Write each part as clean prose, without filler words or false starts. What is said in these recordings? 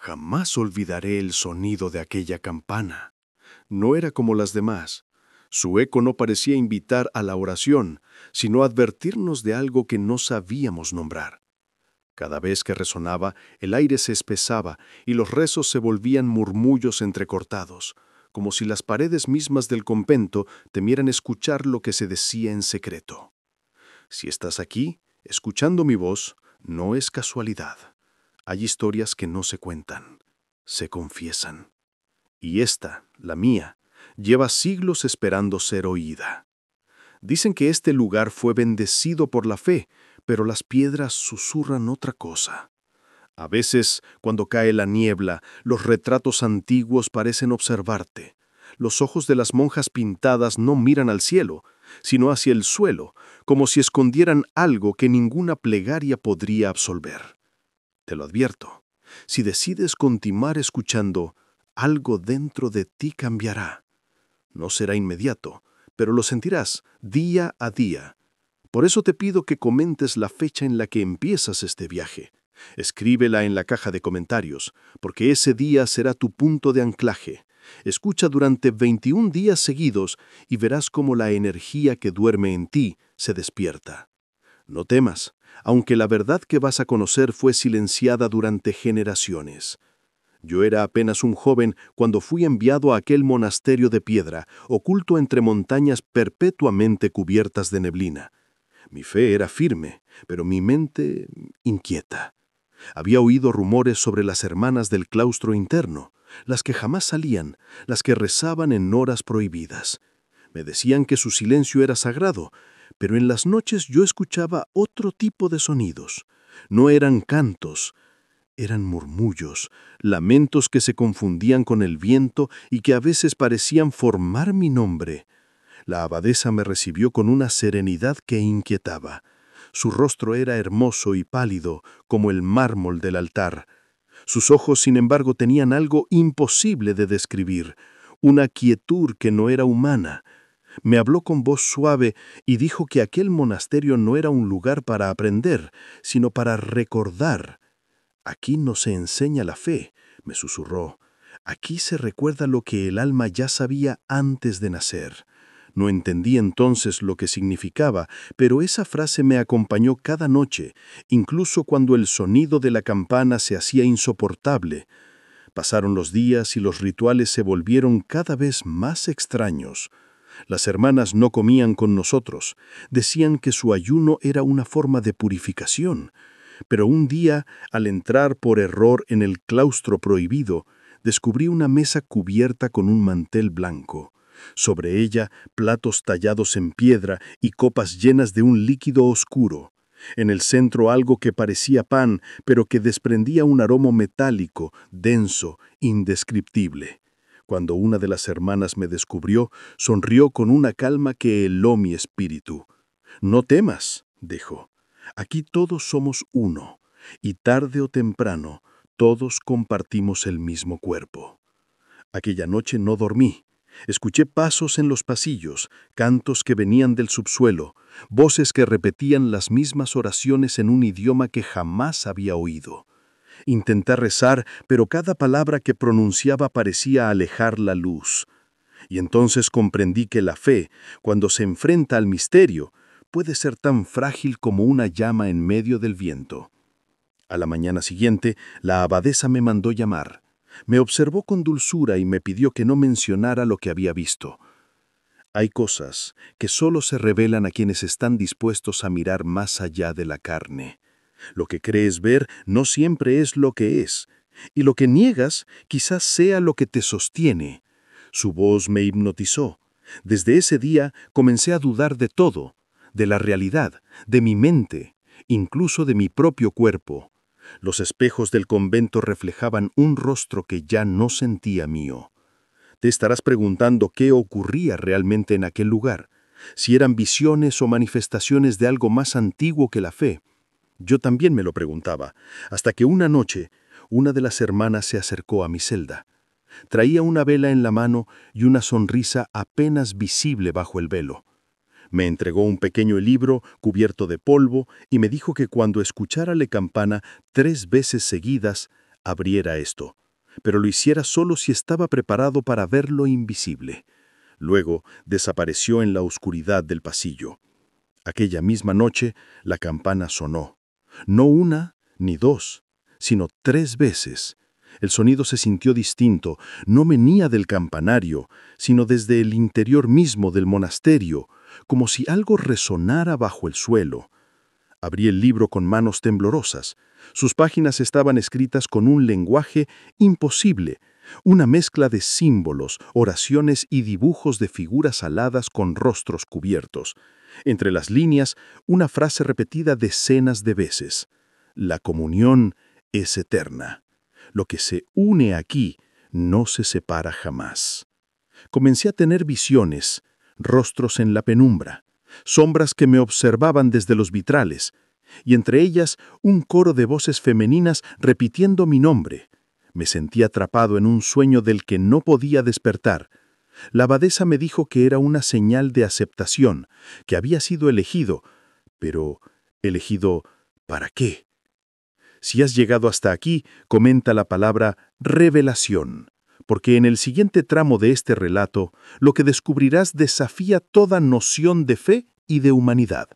Jamás olvidaré el sonido de aquella campana. No era como las demás. Su eco no parecía invitar a la oración, sino advertirnos de algo que no sabíamos nombrar. Cada vez que resonaba, el aire se espesaba y los rezos se volvían murmullos entrecortados, como si las paredes mismas del convento temieran escuchar lo que se decía en secreto. Si estás aquí, escuchando mi voz, no es casualidad. Hay historias que no se cuentan, se confiesan. Y esta, la mía, lleva siglos esperando ser oída. Dicen que este lugar fue bendecido por la fe, pero las piedras susurran otra cosa. A veces, cuando cae la niebla, los retratos antiguos parecen observarte. Los ojos de las monjas pintadas no miran al cielo, sino hacia el suelo, como si escondieran algo que ninguna plegaria podría absolver. Te lo advierto, si decides continuar escuchando, algo dentro de ti cambiará. No será inmediato, pero lo sentirás día a día. Por eso te pido que comentes la fecha en la que empiezas este viaje. Escríbela en la caja de comentarios, porque ese día será tu punto de anclaje. Escucha durante 21 días seguidos y verás cómo la energía que duerme en ti se despierta. No temas, aunque la verdad que vas a conocer fue silenciada durante generaciones. Yo era apenas un joven cuando fui enviado a aquel monasterio de piedra, oculto entre montañas perpetuamente cubiertas de neblina. Mi fe era firme, pero mi mente inquieta. Había oído rumores sobre las hermanas del claustro interno, las que jamás salían, las que rezaban en horas prohibidas. Me decían que su silencio era sagrado, pero en las noches yo escuchaba otro tipo de sonidos. No eran cantos, eran murmullos, lamentos que se confundían con el viento y que a veces parecían formar mi nombre. La abadesa me recibió con una serenidad que inquietaba. Su rostro era hermoso y pálido, como el mármol del altar. Sus ojos, sin embargo, tenían algo imposible de describir, una quietud que no era humana. Me habló con voz suave y dijo que aquel monasterio no era un lugar para aprender, sino para recordar. Aquí no se enseña la fe, me susurró. Aquí se recuerda lo que el alma ya sabía antes de nacer. No entendí entonces lo que significaba, pero esa frase me acompañó cada noche, incluso cuando el sonido de la campana se hacía insoportable. Pasaron los días y los rituales se volvieron cada vez más extraños. Las hermanas no comían con nosotros. Decían que su ayuno era una forma de purificación. Pero un día, al entrar por error en el claustro prohibido, descubrí una mesa cubierta con un mantel blanco. Sobre ella, platos tallados en piedra y copas llenas de un líquido oscuro. En el centro algo que parecía pan, pero que desprendía un aroma metálico, denso, indescriptible. Cuando una de las hermanas me descubrió, sonrió con una calma que heló mi espíritu. «No temas», dijo. «Aquí todos somos uno, y tarde o temprano todos compartimos el mismo cuerpo». Aquella noche no dormí. Escuché pasos en los pasillos, cantos que venían del subsuelo, voces que repetían las mismas oraciones en un idioma que jamás había oído. Intenté rezar, pero cada palabra que pronunciaba parecía alejar la luz. Y entonces comprendí que la fe, cuando se enfrenta al misterio, puede ser tan frágil como una llama en medio del viento. A la mañana siguiente, la abadesa me mandó llamar. Me observó con dulzura y me pidió que no mencionara lo que había visto. Hay cosas que solo se revelan a quienes están dispuestos a mirar más allá de la carne. Lo que crees ver no siempre es lo que es, y lo que niegas quizás sea lo que te sostiene. Su voz me hipnotizó. Desde ese día comencé a dudar de todo, de la realidad, de mi mente, incluso de mi propio cuerpo. Los espejos del convento reflejaban un rostro que ya no sentía mío. Te estarás preguntando qué ocurría realmente en aquel lugar, si eran visiones o manifestaciones de algo más antiguo que la fe. Yo también me lo preguntaba, hasta que una noche, una de las hermanas se acercó a mi celda. Traía una vela en la mano y una sonrisa apenas visible bajo el velo. Me entregó un pequeño libro cubierto de polvo y me dijo que cuando escuchara la campana 3 veces seguidas, abriera esto, pero lo hiciera solo si estaba preparado para ver lo invisible. Luego desapareció en la oscuridad del pasillo. Aquella misma noche, la campana sonó. No una ni dos, sino 3 veces. El sonido se sintió distinto, no venía del campanario, sino desde el interior mismo del monasterio, como si algo resonara bajo el suelo. Abrí el libro con manos temblorosas. Sus páginas estaban escritas con un lenguaje imposible, una mezcla de símbolos, oraciones y dibujos de figuras aladas con rostros cubiertos. Entre las líneas, una frase repetida decenas de veces. La comunión es eterna. Lo que se une aquí no se separa jamás. Comencé a tener visiones, rostros en la penumbra, sombras que me observaban desde los vitrales, y entre ellas un coro de voces femeninas repitiendo mi nombre. Me sentí atrapado en un sueño del que no podía despertar. La abadesa me dijo que era una señal de aceptación, que había sido elegido, pero ¿elegido para qué? Si has llegado hasta aquí, comenta la palabra revelación, porque en el siguiente tramo de este relato, lo que descubrirás desafía toda noción de fe y de humanidad.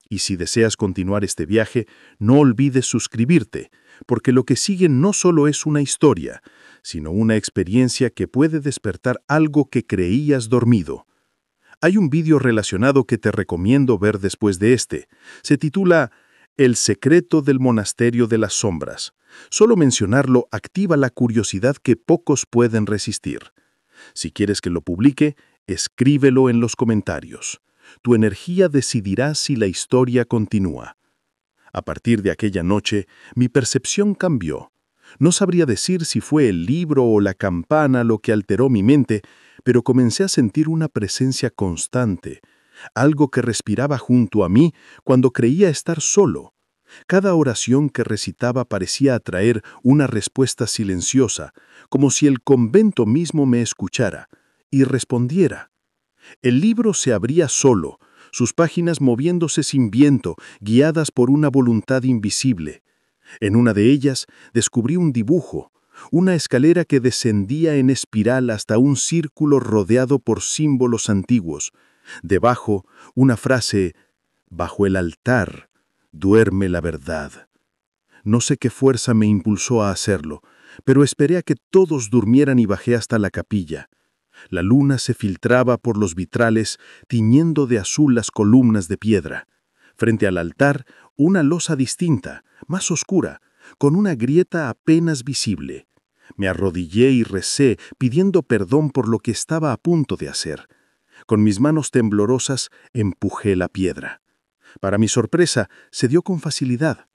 Y si deseas continuar este viaje, no olvides suscribirte, porque lo que sigue no solo es una historia, sino una experiencia que puede despertar algo que creías dormido. Hay un vídeo relacionado que te recomiendo ver después de este. Se titula El secreto del monasterio de las sombras. Solo mencionarlo activa la curiosidad que pocos pueden resistir. Si quieres que lo publique, escríbelo en los comentarios. Tu energía decidirá si la historia continúa. A partir de aquella noche, mi percepción cambió. No sabría decir si fue el libro o la campana lo que alteró mi mente, pero comencé a sentir una presencia constante, algo que respiraba junto a mí cuando creía estar solo. Cada oración que recitaba parecía atraer una respuesta silenciosa, como si el convento mismo me escuchara y respondiera. El libro se abría solo, sus páginas moviéndose sin viento, guiadas por una voluntad invisible. En una de ellas descubrí un dibujo, una escalera que descendía en espiral hasta un círculo rodeado por símbolos antiguos. Debajo, una frase: «Bajo el altar duerme la verdad». No sé qué fuerza me impulsó a hacerlo, pero esperé a que todos durmieran y bajé hasta la capilla. La luna se filtraba por los vitrales, tiñendo de azul las columnas de piedra. Frente al altar, una losa distinta, más oscura, con una grieta apenas visible. Me arrodillé y recé, pidiendo perdón por lo que estaba a punto de hacer. Con mis manos temblorosas, empujé la piedra. Para mi sorpresa, se dio con facilidad.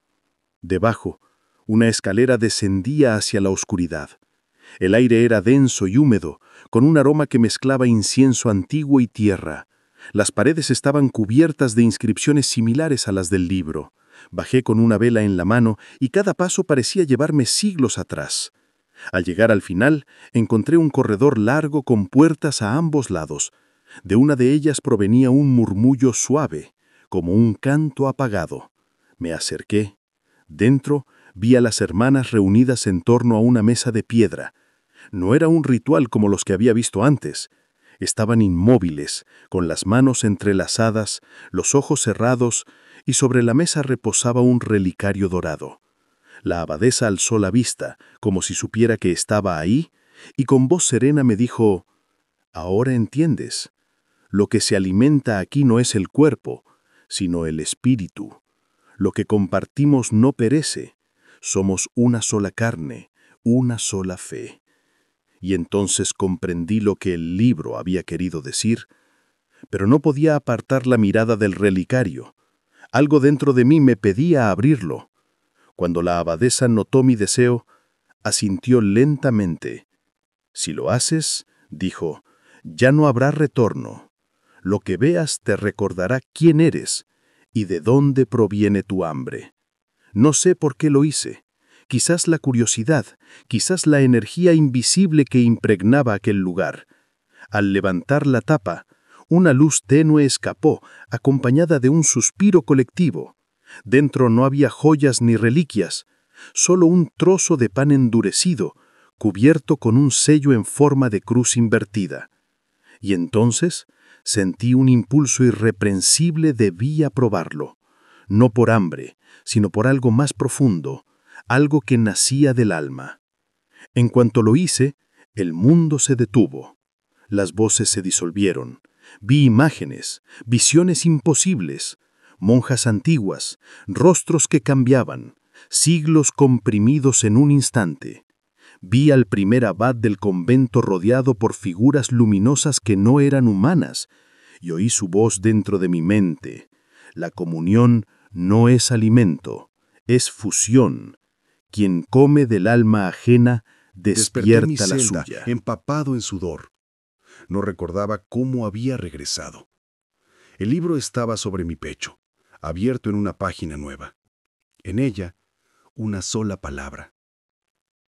Debajo, una escalera descendía hacia la oscuridad. El aire era denso y húmedo, con un aroma que mezclaba incienso antiguo y tierra. Las paredes estaban cubiertas de inscripciones similares a las del libro. Bajé con una vela en la mano y cada paso parecía llevarme siglos atrás. Al llegar al final, encontré un corredor largo con puertas a ambos lados. De una de ellas provenía un murmullo suave, como un canto apagado. Me acerqué. Dentro vi a las hermanas reunidas en torno a una mesa de piedra. No era un ritual como los que había visto antes. Estaban inmóviles, con las manos entrelazadas, los ojos cerrados, y sobre la mesa reposaba un relicario dorado. La abadesa alzó la vista, como si supiera que estaba ahí, y con voz serena me dijo: «Ahora entiendes. Lo que se alimenta aquí no es el cuerpo, sino el espíritu. Lo que compartimos no perece. Somos una sola carne, una sola fe». Y entonces comprendí lo que el libro había querido decir, pero no podía apartar la mirada del relicario. Algo dentro de mí me pedía abrirlo. Cuando la abadesa notó mi deseo, asintió lentamente. «Si lo haces», dijo, «ya no habrá retorno. Lo que veas te recordará quién eres y de dónde proviene tu hambre». No sé por qué lo hice. Quizás la curiosidad, quizás la energía invisible que impregnaba aquel lugar. Al levantar la tapa, una luz tenue escapó, acompañada de un suspiro colectivo. Dentro no había joyas ni reliquias, solo un trozo de pan endurecido, cubierto con un sello en forma de cruz invertida. Y entonces sentí un impulso irreprensible, debía probarlo, no por hambre, sino por algo más profundo, algo que nacía del alma. En cuanto lo hice, el mundo se detuvo. Las voces se disolvieron. Vi imágenes, visiones imposibles, monjas antiguas, rostros que cambiaban, siglos comprimidos en un instante. Vi al primer abad del convento rodeado por figuras luminosas que no eran humanas, y oí su voz dentro de mi mente. La comunión no es alimento, es fusión. Quien come del alma ajena Desperté en mi despierta la celda, suya. empapado en sudor. No recordaba cómo había regresado. El libro estaba sobre mi pecho, abierto en una página nueva. En ella, una sola palabra: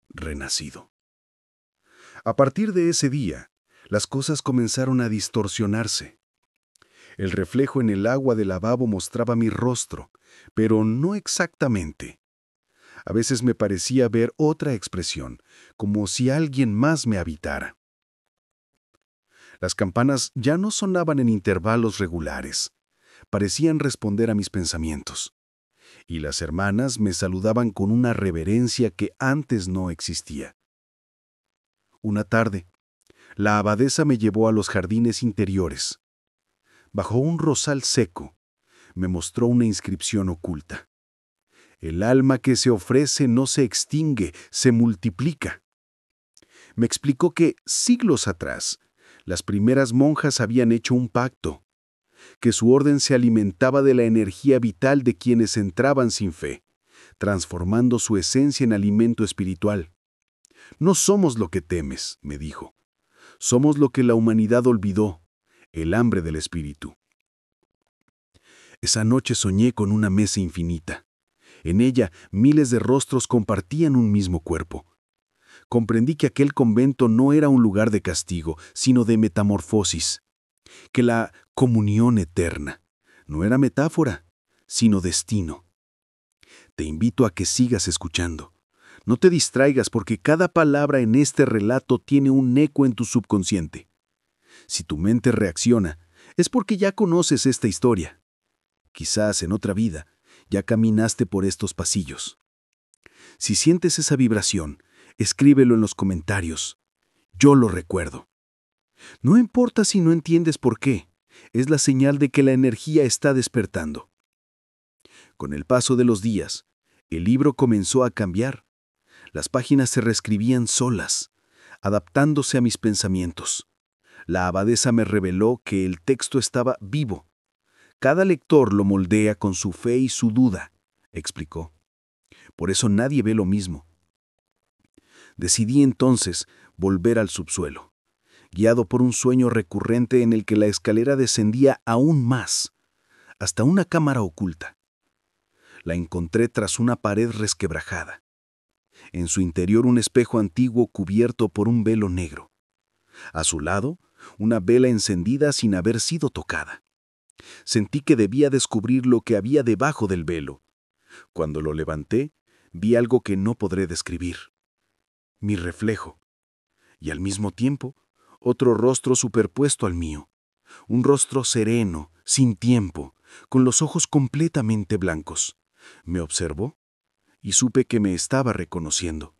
renacido. A partir de ese día, las cosas comenzaron a distorsionarse. El reflejo en el agua del lavabo mostraba mi rostro, pero no exactamente. A veces me parecía ver otra expresión, como si alguien más me habitara. Las campanas ya no sonaban en intervalos regulares, parecían responder a mis pensamientos, y las hermanas me saludaban con una reverencia que antes no existía. Una tarde, la abadesa me llevó a los jardines interiores. Bajo un rosal seco, me mostró una inscripción oculta. El alma que se ofrece no se extingue, se multiplica. Me explicó que siglos atrás, las primeras monjas habían hecho un pacto, que su orden se alimentaba de la energía vital de quienes entraban sin fe, transformando su esencia en alimento espiritual. No somos lo que temes, me dijo. Somos lo que la humanidad olvidó, el hambre del espíritu. Esa noche soñé con una mesa infinita. En ella, miles de rostros compartían un mismo cuerpo. Comprendí que aquel convento no era un lugar de castigo, sino de metamorfosis. Que la comunión eterna no era metáfora, sino destino. Te invito a que sigas escuchando. No te distraigas porque cada palabra en este relato tiene un eco en tu subconsciente. Si tu mente reacciona, es porque ya conoces esta historia. Quizás en otra vida ya caminaste por estos pasillos. Si sientes esa vibración, escríbelo en los comentarios. Yo lo recuerdo. No importa si no entiendes por qué, es la señal de que la energía está despertando. Con el paso de los días, el libro comenzó a cambiar. Las páginas se reescribían solas, adaptándose a mis pensamientos. La abadesa me reveló que el texto estaba vivo. Cada lector lo moldea con su fe y su duda, explicó. Por eso nadie ve lo mismo. Decidí entonces volver al subsuelo, guiado por un sueño recurrente en el que la escalera descendía aún más, hasta una cámara oculta. La encontré tras una pared resquebrajada. En su interior un espejo antiguo cubierto por un velo negro. A su lado, una vela encendida sin haber sido tocada. Sentí que debía descubrir lo que había debajo del velo. Cuando lo levanté, vi algo que no podré describir. Mi reflejo. Y al mismo tiempo, otro rostro superpuesto al mío. Un rostro sereno, sin tiempo, con los ojos completamente blancos. Me observó y supe que me estaba reconociendo.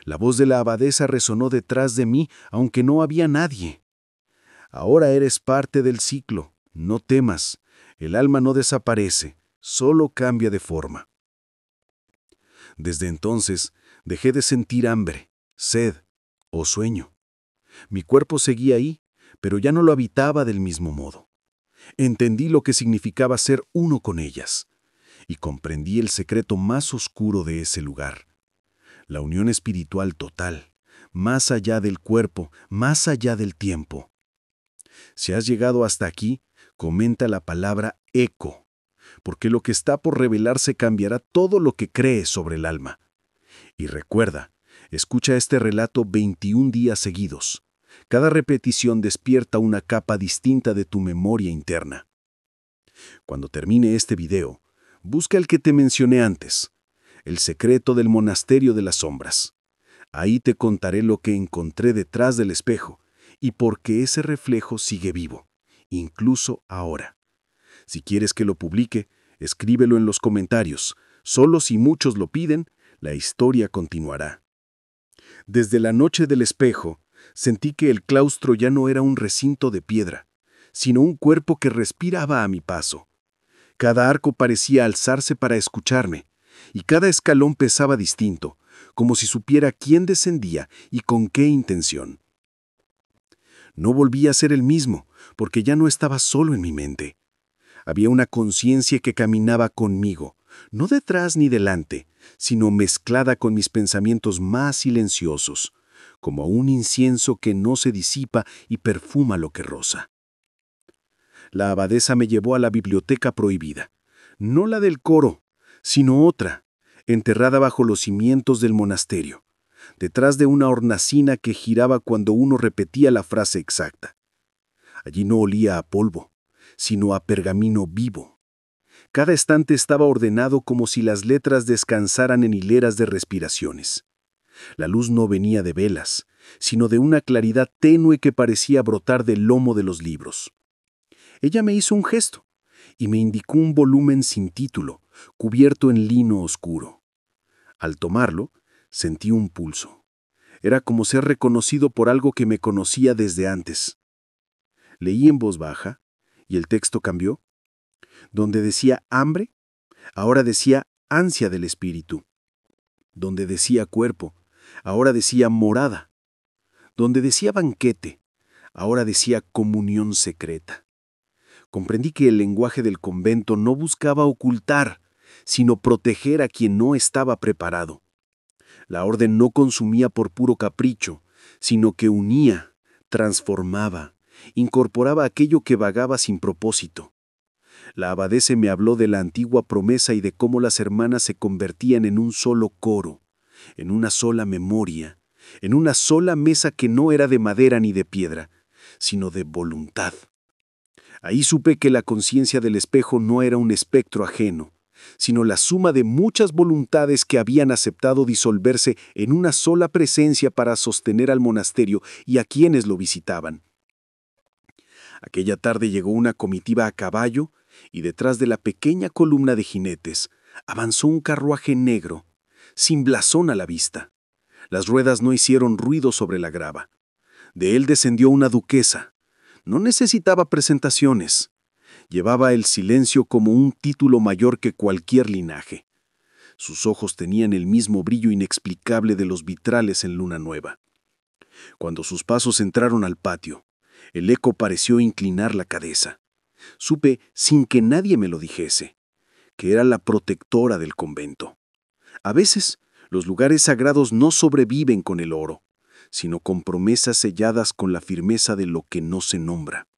La voz de la abadesa resonó detrás de mí, aunque no había nadie. Ahora eres parte del ciclo. No temas. El alma no desaparece, solo cambia de forma. Desde entonces, dejé de sentir hambre, sed o sueño. Mi cuerpo seguía ahí, pero ya no lo habitaba del mismo modo. Entendí lo que significaba ser uno con ellas, y comprendí el secreto más oscuro de ese lugar. La unión espiritual total, más allá del cuerpo, más allá del tiempo. Si has llegado hasta aquí, comenta la palabra eco, porque lo que está por revelarse cambiará todo lo que crees sobre el alma. Y recuerda, escucha este relato 21 días seguidos. Cada repetición despierta una capa distinta de tu memoria interna. Cuando termine este video, busca el que te mencioné antes. el secreto del monasterio de las sombras. Ahí te contaré lo que encontré detrás del espejo y por qué ese reflejo sigue vivo, incluso ahora. Si quieres que lo publique, escríbelo en los comentarios. Solo si muchos lo piden, la historia continuará. Desde la noche del espejo, sentí que el claustro ya no era un recinto de piedra, sino un cuerpo que respiraba a mi paso. Cada arco parecía alzarse para escucharme, y cada escalón pesaba distinto, como si supiera quién descendía y con qué intención. No volví a ser el mismo, porque ya no estaba solo en mi mente. Había una conciencia que caminaba conmigo, no detrás ni delante, sino mezclada con mis pensamientos más silenciosos, como un incienso que no se disipa y perfuma lo que roza. La abadesa me llevó a la biblioteca prohibida, no la del coro, sino otra, enterrada bajo los cimientos del monasterio, detrás de una hornacina que giraba cuando uno repetía la frase exacta. Allí no olía a polvo, sino a pergamino vivo. Cada estante estaba ordenado como si las letras descansaran en hileras de respiraciones. La luz no venía de velas, sino de una claridad tenue que parecía brotar del lomo de los libros. Ella me hizo un gesto y me indicó un volumen sin título, cubierto en lino oscuro. Al tomarlo, sentí un pulso. Era como ser reconocido por algo que me conocía desde antes. Leí en voz baja y el texto cambió. Donde decía hambre, ahora decía ansia del espíritu. Donde decía cuerpo, ahora decía morada. Donde decía banquete, ahora decía comunión secreta. Comprendí que el lenguaje del convento no buscaba ocultar, sino proteger a quien no estaba preparado. La orden no consumía por puro capricho, sino que unía, transformaba, incorporaba aquello que vagaba sin propósito. La abadesa me habló de la antigua promesa y de cómo las hermanas se convertían en un solo coro, en una sola memoria, en una sola mesa que no era de madera ni de piedra, sino de voluntad. Ahí supe que la conciencia del espejo no era un espectro ajeno, sino la suma de muchas voluntades que habían aceptado disolverse en una sola presencia para sostener al monasterio y a quienes lo visitaban. Aquella tarde llegó una comitiva a caballo y detrás de la pequeña columna de jinetes avanzó un carruaje negro, sin blasón a la vista. Las ruedas no hicieron ruido sobre la grava. De él descendió una duquesa. No necesitaba presentaciones. Llevaba el silencio como un título mayor que cualquier linaje. Sus ojos tenían el mismo brillo inexplicable de los vitrales en luna nueva. Cuando sus pasos entraron al patio, el eco pareció inclinar la cabeza. Supe, sin que nadie me lo dijese, que era la protectora del convento. A veces, los lugares sagrados no sobreviven con el oro, sino con promesas selladas con la firmeza de lo que no se nombra.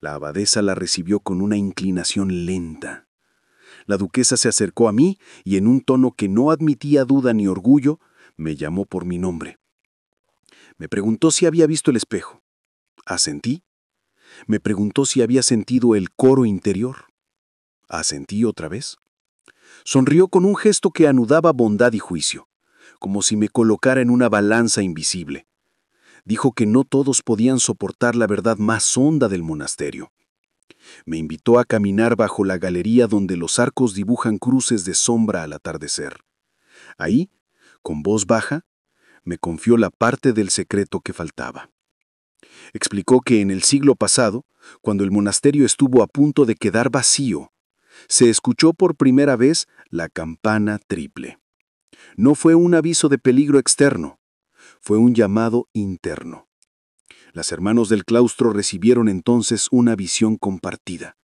La abadesa la recibió con una inclinación lenta. La duquesa se acercó a mí y en un tono que no admitía duda ni orgullo, me llamó por mi nombre. Me preguntó si había visto el espejo. Asentí. Me preguntó si había sentido el coro interior. Asentí otra vez. Sonrió con un gesto que anudaba bondad y juicio, como si me colocara en una balanza invisible. Dijo que no todos podían soportar la verdad más honda del monasterio. Me invitó a caminar bajo la galería donde los arcos dibujan cruces de sombra al atardecer. Ahí, con voz baja, me confió la parte del secreto que faltaba. Explicó que en el siglo pasado, cuando el monasterio estuvo a punto de quedar vacío, se escuchó por primera vez la campana triple. No fue un aviso de peligro externo, fue un llamado interno. Las hermanos del claustro recibieron entonces una visión compartida.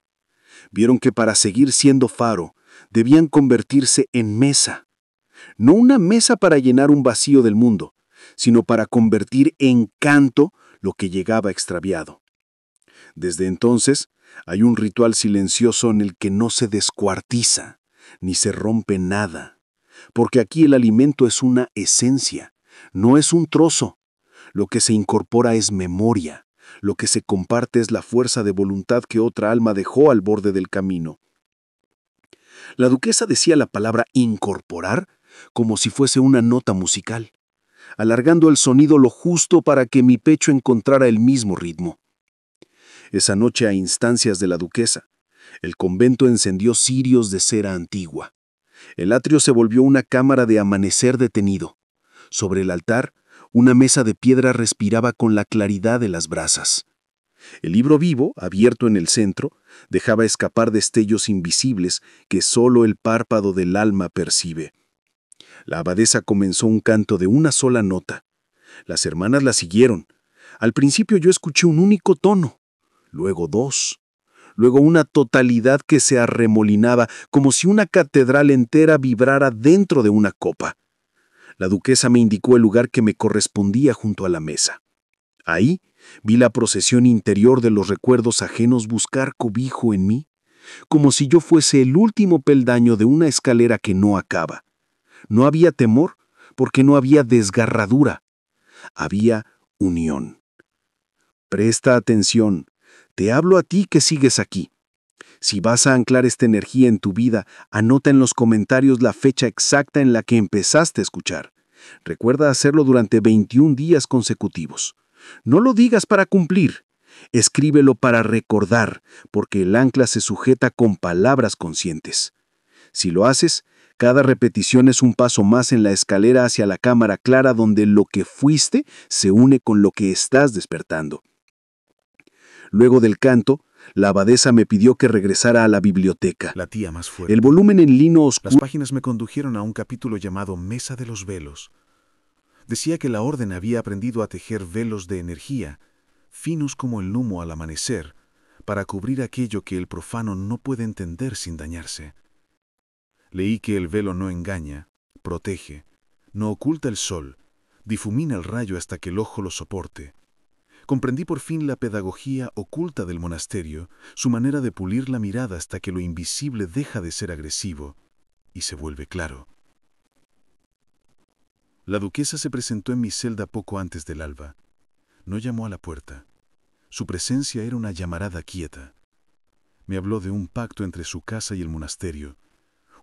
Vieron que para seguir siendo faro, debían convertirse en mesa. No una mesa para llenar un vacío del mundo, sino para convertir en canto lo que llegaba extraviado. Desde entonces, hay un ritual silencioso en el que no se descuartiza, ni se rompe nada, porque aquí el alimento es una esencia, no es un trozo. Lo que se incorpora es memoria, lo que se comparte es la fuerza de voluntad que otra alma dejó al borde del camino. La duquesa decía la palabra incorporar como si fuese una nota musical, alargando el sonido lo justo para que mi pecho encontrara el mismo ritmo. Esa noche, a instancias de la duquesa, el convento encendió cirios de cera antigua. El atrio se volvió una cámara de amanecer detenido. Sobre el altar, una mesa de piedra respiraba con la claridad de las brasas. El libro vivo, abierto en el centro, dejaba escapar destellos invisibles que solo el párpado del alma percibe. La abadesa comenzó un canto de una sola nota. Las hermanas la siguieron. Al principio yo escuché un único tono, luego dos, luego una totalidad que se arremolinaba como si una catedral entera vibrara dentro de una copa. La duquesa me indicó el lugar que me correspondía junto a la mesa. Ahí vi la procesión interior de los recuerdos ajenos buscar cobijo en mí, como si yo fuese el último peldaño de una escalera que no acaba. No había temor, porque no había desgarradura. Había unión. Presta atención. Te hablo a ti que sigues aquí. Si vas a anclar esta energía en tu vida, anota en los comentarios la fecha exacta en la que empezaste a escuchar. Recuerda hacerlo durante 21 días consecutivos. No lo digas para cumplir. Escríbelo para recordar, porque el ancla se sujeta con palabras conscientes. Si lo haces, cada repetición es un paso más en la escalera hacia la cámara clara donde lo que fuiste se une con lo que estás despertando. Luego del canto, la abadesa me pidió que regresara a la biblioteca. La tía más fuerte. El volumen en lino Las oscuro. páginas me condujeron a un capítulo llamado Mesa de los Velos. Decía que la orden había aprendido a tejer velos de energía, finos como el humo al amanecer, para cubrir aquello que el profano no puede entender sin dañarse. Leí que el velo no engaña, protege, no oculta el sol, difumina el rayo hasta que el ojo lo soporte. Comprendí por fin la pedagogía oculta del monasterio, su manera de pulir la mirada hasta que lo invisible deja de ser agresivo y se vuelve claro. La duquesa se presentó en mi celda poco antes del alba. No llamó a la puerta. Su presencia era una llamarada quieta. Me habló de un pacto entre su casa y el monasterio,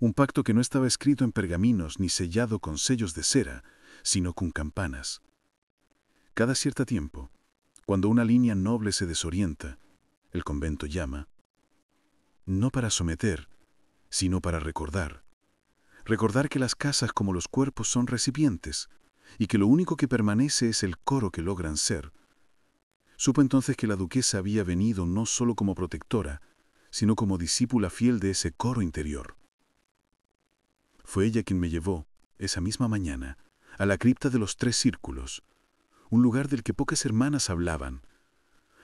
un pacto que no estaba escrito en pergaminos ni sellado con sellos de cera, sino con campanas. Cada cierto tiempo, cuando una línea noble se desorienta, el convento llama, no para someter, sino para recordar. Recordar que las casas como los cuerpos son recipientes, y que lo único que permanece es el coro que logran ser. Supo entonces que la duquesa había venido no solo como protectora, sino como discípula fiel de ese coro interior. Fue ella quien me llevó, esa misma mañana, a la cripta de los 3 círculos, un lugar del que pocas hermanas hablaban.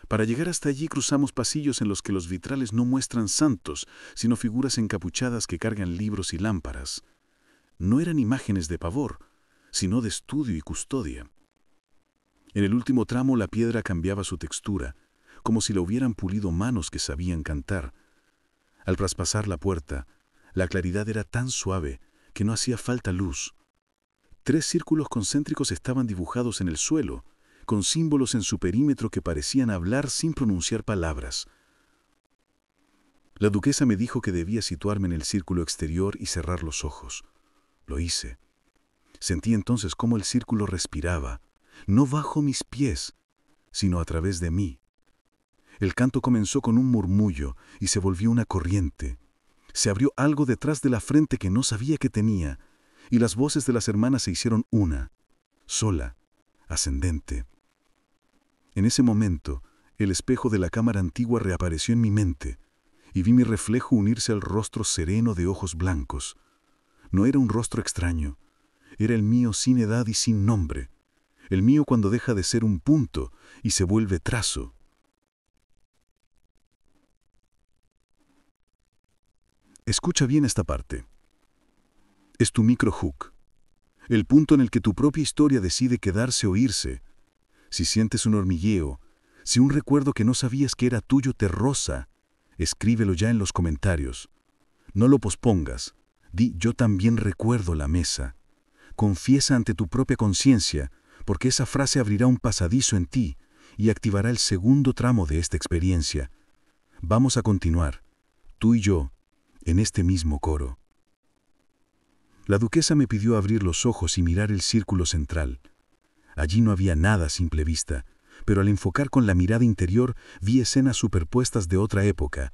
Para llegar hasta allí cruzamos pasillos en los que los vitrales no muestran santos, sino figuras encapuchadas que cargan libros y lámparas. No eran imágenes de pavor, sino de estudio y custodia. En el último tramo la piedra cambiaba su textura, como si la hubieran pulido manos que sabían cantar. Al traspasar la puerta, la claridad era tan suave que no hacía falta luz. 3 círculos concéntricos estaban dibujados en el suelo, con símbolos en su perímetro que parecían hablar sin pronunciar palabras. La duquesa me dijo que debía situarme en el círculo exterior y cerrar los ojos. Lo hice. Sentí entonces cómo el círculo respiraba, no bajo mis pies, sino a través de mí. El canto comenzó con un murmullo y se volvió una corriente. Se abrió algo detrás de la frente que no sabía que tenía, y las voces de las hermanas se hicieron una, sola, ascendente. En ese momento, el espejo de la cámara antigua reapareció en mi mente, y vi mi reflejo unirse al rostro sereno de ojos blancos. No era un rostro extraño, era el mío sin edad y sin nombre, el mío cuando deja de ser un punto y se vuelve trazo. Escucha bien esta parte. Es tu microhook, el punto en el que tu propia historia decide quedarse o irse. Si sientes un hormigueo, si un recuerdo que no sabías que era tuyo te roza, escríbelo ya en los comentarios. No lo pospongas. Di, yo también recuerdo la mesa. Confiesa ante tu propia conciencia, porque esa frase abrirá un pasadizo en ti y activará el segundo tramo de esta experiencia. Vamos a continuar, tú y yo, en este mismo coro. La duquesa me pidió abrir los ojos y mirar el círculo central. Allí no había nada a simple vista, pero al enfocar con la mirada interior vi escenas superpuestas de otra época,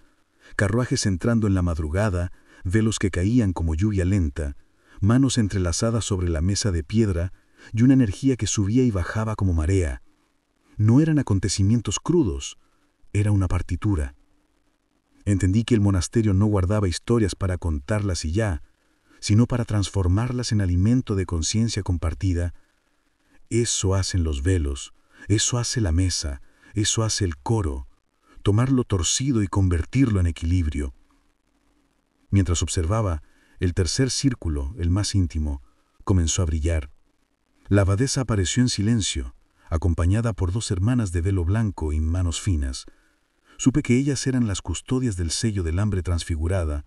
carruajes entrando en la madrugada, velos que caían como lluvia lenta, manos entrelazadas sobre la mesa de piedra y una energía que subía y bajaba como marea. No eran acontecimientos crudos, era una partitura. Entendí que el monasterio no guardaba historias para contarlas y ya, sino para transformarlas en alimento de conciencia compartida. Eso hacen los velos, eso hace la mesa, eso hace el coro, tomar lo torcido y convertirlo en equilibrio. Mientras observaba, el tercer círculo, el más íntimo, comenzó a brillar. La abadesa apareció en silencio, acompañada por 2 hermanas de velo blanco y manos finas. Supe que ellas eran las custodias del sello del hambre transfigurada.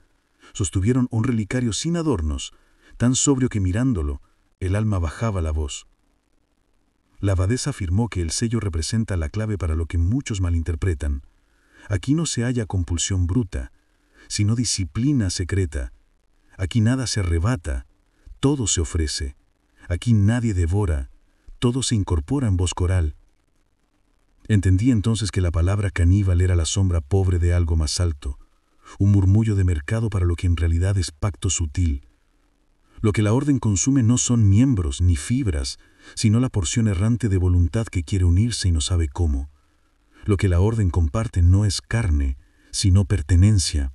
Sostuvieron un relicario sin adornos, tan sobrio que mirándolo, el alma bajaba la voz. La abadesa afirmó que el sello representa la clave para lo que muchos malinterpretan. Aquí no se halla compulsión bruta, sino disciplina secreta. Aquí nada se arrebata, todo se ofrece. Aquí nadie devora, todo se incorpora en voz coral. Entendí entonces que la palabra caníbal era la sombra pobre de algo más alto, un murmullo de mercado para lo que en realidad es pacto sutil. Lo que la orden consume no son miembros ni fibras, sino la porción errante de voluntad que quiere unirse y no sabe cómo. Lo que la orden comparte no es carne, sino pertenencia.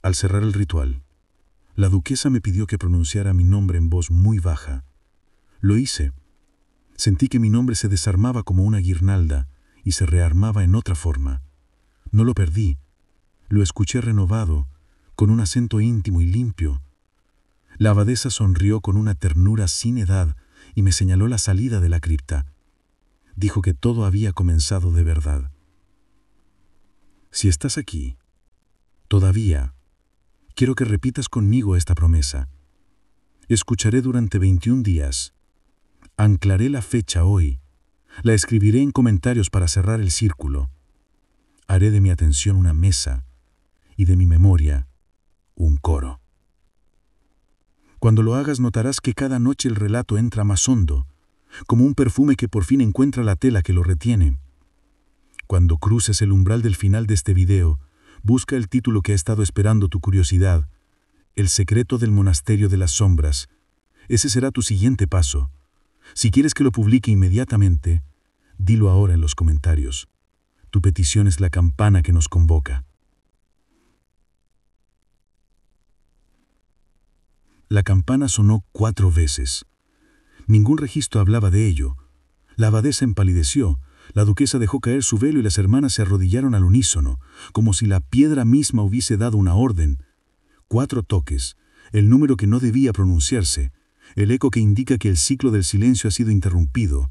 Al cerrar el ritual, la duquesa me pidió que pronunciara mi nombre en voz muy baja. Lo hice. Sentí que mi nombre se desarmaba como una guirnalda y se rearmaba en otra forma. No lo perdí. Lo escuché renovado, con un acento íntimo y limpio. La abadesa sonrió con una ternura sin edad y me señaló la salida de la cripta. Dijo que todo había comenzado de verdad. Si estás aquí, todavía, quiero que repitas conmigo esta promesa. Escucharé durante 21 días. Anclaré la fecha hoy. La escribiré en comentarios para cerrar el círculo. Haré de mi atención una mesa y de mi memoria un coro. Cuando lo hagas notarás que cada noche el relato entra más hondo, como un perfume que por fin encuentra la tela que lo retiene. Cuando cruces el umbral del final de este video, busca el título que ha estado esperando tu curiosidad, El secreto del monasterio de las sombras. Ese será tu siguiente paso. Si quieres que lo publique inmediatamente, dilo ahora en los comentarios. Tu petición es la campana que nos convoca. La campana sonó 4 veces. Ningún registro hablaba de ello. La abadesa empalideció, la duquesa dejó caer su velo y las hermanas se arrodillaron al unísono, como si la piedra misma hubiese dado una orden. 4 toques, el número que no debía pronunciarse, el eco que indica que el ciclo del silencio ha sido interrumpido.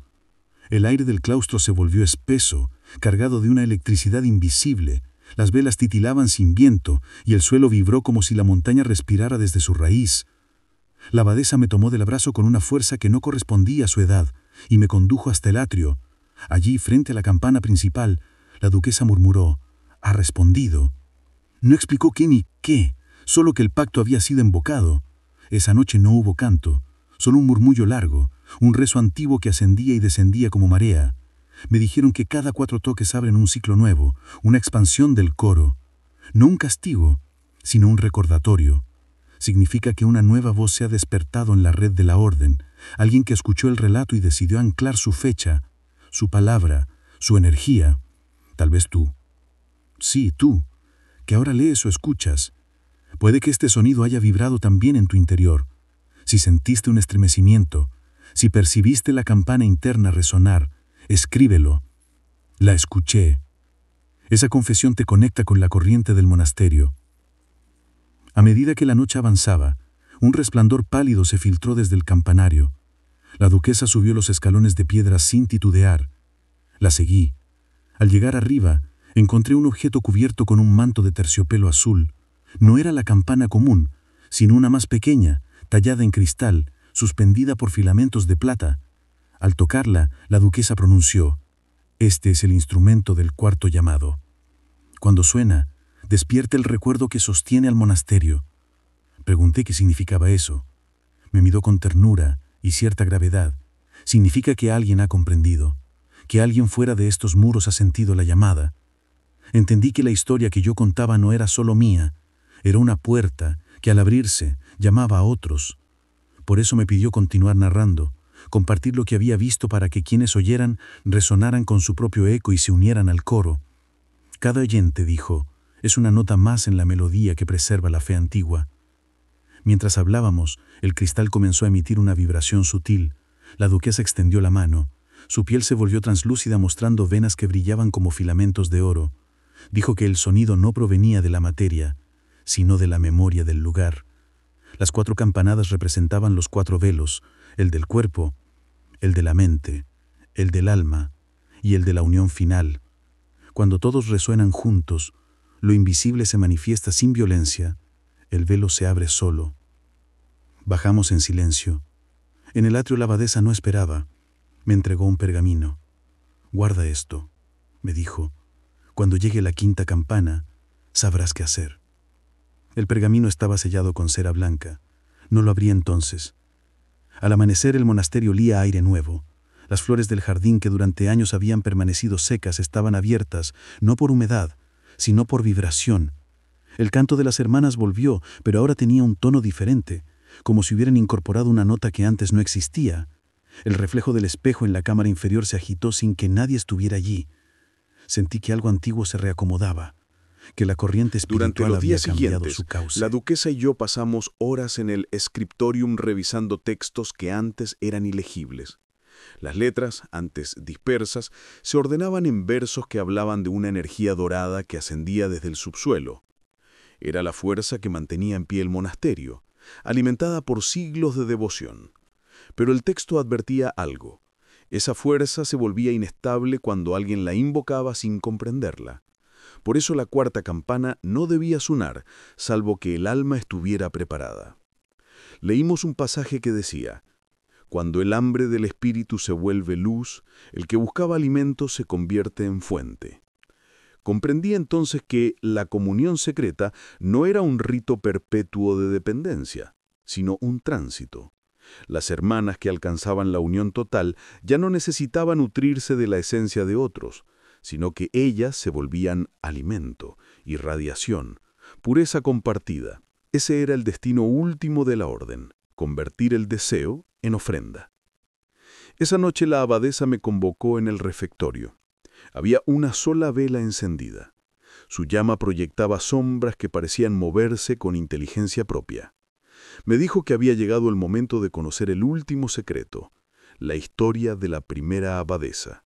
El aire del claustro se volvió espeso, cargado de una electricidad invisible. Las velas titilaban sin viento y el suelo vibró como si la montaña respirara desde su raíz. La abadesa me tomó del brazo con una fuerza que no correspondía a su edad y me condujo hasta el atrio. Allí, frente a la campana principal, la duquesa murmuró: «Ha respondido». No explicó qué ni qué, solo que el pacto había sido invocado. Esa noche no hubo canto, solo un murmullo largo, un rezo antiguo que ascendía y descendía como marea. Me dijeron que cada 4 toques abren un ciclo nuevo, una expansión del coro. No un castigo, sino un recordatorio. Significa que una nueva voz se ha despertado en la red de la orden, alguien que escuchó el relato y decidió anclar su fecha, su palabra, su energía. Tal vez tú. Sí, tú, que ahora lees o escuchas. Puede que este sonido haya vibrado también en tu interior. Si sentiste un estremecimiento, si percibiste la campana interna resonar, escríbelo. La escuché. Esa confesión te conecta con la corriente del monasterio. A medida que la noche avanzaba, un resplandor pálido se filtró desde el campanario. La duquesa subió los escalones de piedra sin titubear. La seguí. Al llegar arriba, encontré un objeto cubierto con un manto de terciopelo azul. No era la campana común, sino una más pequeña, tallada en cristal, suspendida por filamentos de plata. Al tocarla, la duquesa pronunció: «Este es el instrumento del 4º llamado. Cuando suena, Despierta el recuerdo que sostiene al monasterio. Pregunté qué significaba eso. Me miró con ternura y cierta gravedad. Significa que alguien ha comprendido, que alguien fuera de estos muros ha sentido la llamada. Entendí que la historia que yo contaba no era solo mía, era una puerta que al abrirse llamaba a otros. Por eso me pidió continuar narrando, compartir lo que había visto para que quienes oyeran resonaran con su propio eco y se unieran al coro. Cada oyente, dijo, es una nota más en la melodía que preserva la fe antigua. Mientras hablábamos, el cristal comenzó a emitir una vibración sutil. La duquesa extendió la mano. Su piel se volvió translúcida mostrando venas que brillaban como filamentos de oro. Dijo que el sonido no provenía de la materia, sino de la memoria del lugar. Las 4 campanadas representaban los 4 velos, el del cuerpo, el de la mente, el del alma y el de la unión final. Cuando todos resuenan juntos, lo invisible se manifiesta sin violencia, el velo se abre solo. Bajamos en silencio. En el atrio la abadesa no esperaba. Me entregó un pergamino. «Guarda esto», me dijo. «Cuando llegue la 5ª campana, sabrás qué hacer». El pergamino estaba sellado con cera blanca. No lo abrí entonces. Al amanecer el monasterio olía a aire nuevo. Las flores del jardín que durante años habían permanecido secas estaban abiertas, no por humedad, sino por vibración. El canto de las hermanas volvió, pero ahora tenía un tono diferente, como si hubieran incorporado una nota que antes no existía. El reflejo del espejo en la cámara inferior se agitó sin que nadie estuviera allí. Sentí que algo antiguo se reacomodaba, que la corriente espiritual había cambiado su cauce. La duquesa y yo pasamos horas en el scriptorium revisando textos que antes eran ilegibles. Las letras, antes dispersas, se ordenaban en versos que hablaban de una energía dorada que ascendía desde el subsuelo. Era la fuerza que mantenía en pie el monasterio, alimentada por siglos de devoción. Pero el texto advertía algo. Esa fuerza se volvía inestable cuando alguien la invocaba sin comprenderla. Por eso la 4ª campana no debía sonar, salvo que el alma estuviera preparada. Leímos un pasaje que decía: «Cuando el hambre del espíritu se vuelve luz, el que buscaba alimento se convierte en fuente». Comprendí entonces que la comunión secreta no era un rito perpetuo de dependencia, sino un tránsito. Las hermanas que alcanzaban la unión total ya no necesitaban nutrirse de la esencia de otros, sino que ellas se volvían alimento, irradiación, pureza compartida. Ese era el destino último de la orden, convertir el deseo en ofrenda. Esa noche la abadesa me convocó en el refectorio. Había una sola vela encendida. Su llama proyectaba sombras que parecían moverse con inteligencia propia. Me dijo que había llegado el momento de conocer el último secreto, la historia de la primera abadesa.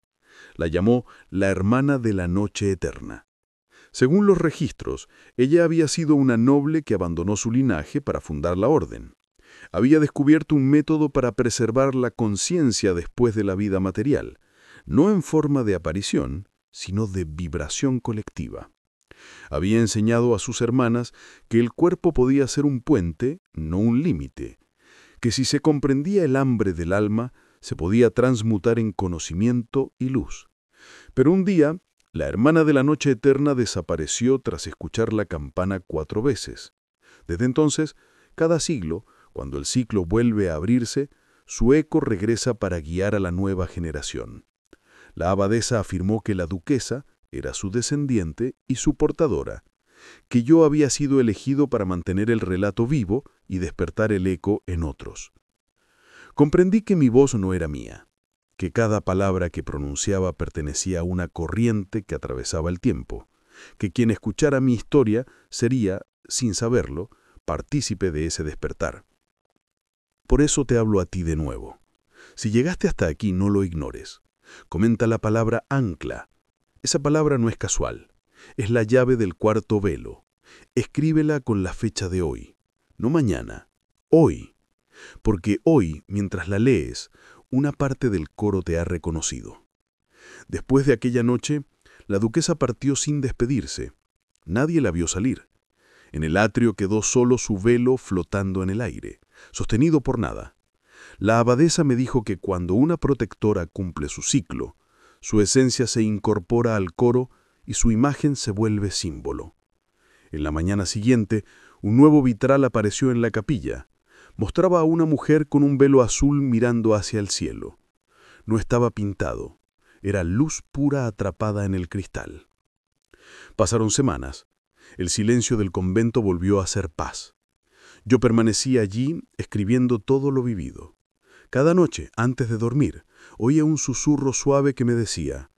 La llamó la hermana de la noche eterna. Según los registros, ella había sido una noble que abandonó su linaje para fundar la orden. Había descubierto un método para preservar la conciencia después de la vida material, no en forma de aparición, sino de vibración colectiva. Había enseñado a sus hermanas que el cuerpo podía ser un puente, no un límite, que si se comprendía el hambre del alma, se podía transmutar en conocimiento y luz. Pero un día, la hermana de la noche eterna desapareció tras escuchar la campana 4 veces. Desde entonces, cada siglo, cuando el ciclo vuelve a abrirse, su eco regresa para guiar a la nueva generación. La abadesa afirmó que la duquesa era su descendiente y su portadora, que yo había sido elegido para mantener el relato vivo y despertar el eco en otros. Comprendí que mi voz no era mía, que cada palabra que pronunciaba pertenecía a una corriente que atravesaba el tiempo, que quien escuchara mi historia sería, sin saberlo, partícipe de ese despertar. Por eso te hablo a ti de nuevo. Si llegaste hasta aquí, no lo ignores. Comenta la palabra ancla. Esa palabra no es casual. Es la llave del 4º velo. Escríbela con la fecha de hoy. No mañana. Hoy. Porque hoy, mientras la lees, una parte del coro te ha reconocido. Después de aquella noche, la duquesa partió sin despedirse. Nadie la vio salir. En el atrio quedó solo su velo flotando en el aire, sostenido por nada. La abadesa me dijo que cuando una protectora cumple su ciclo, su esencia se incorpora al coro y su imagen se vuelve símbolo. En la mañana siguiente, un nuevo vitral apareció en la capilla. Mostraba a una mujer con un velo azul mirando hacia el cielo. No estaba pintado, era luz pura atrapada en el cristal. Pasaron semanas. El silencio del convento volvió a ser paz. Yo permanecí allí escribiendo todo lo vivido. Cada noche, antes de dormir, oía un susurro suave que me decía: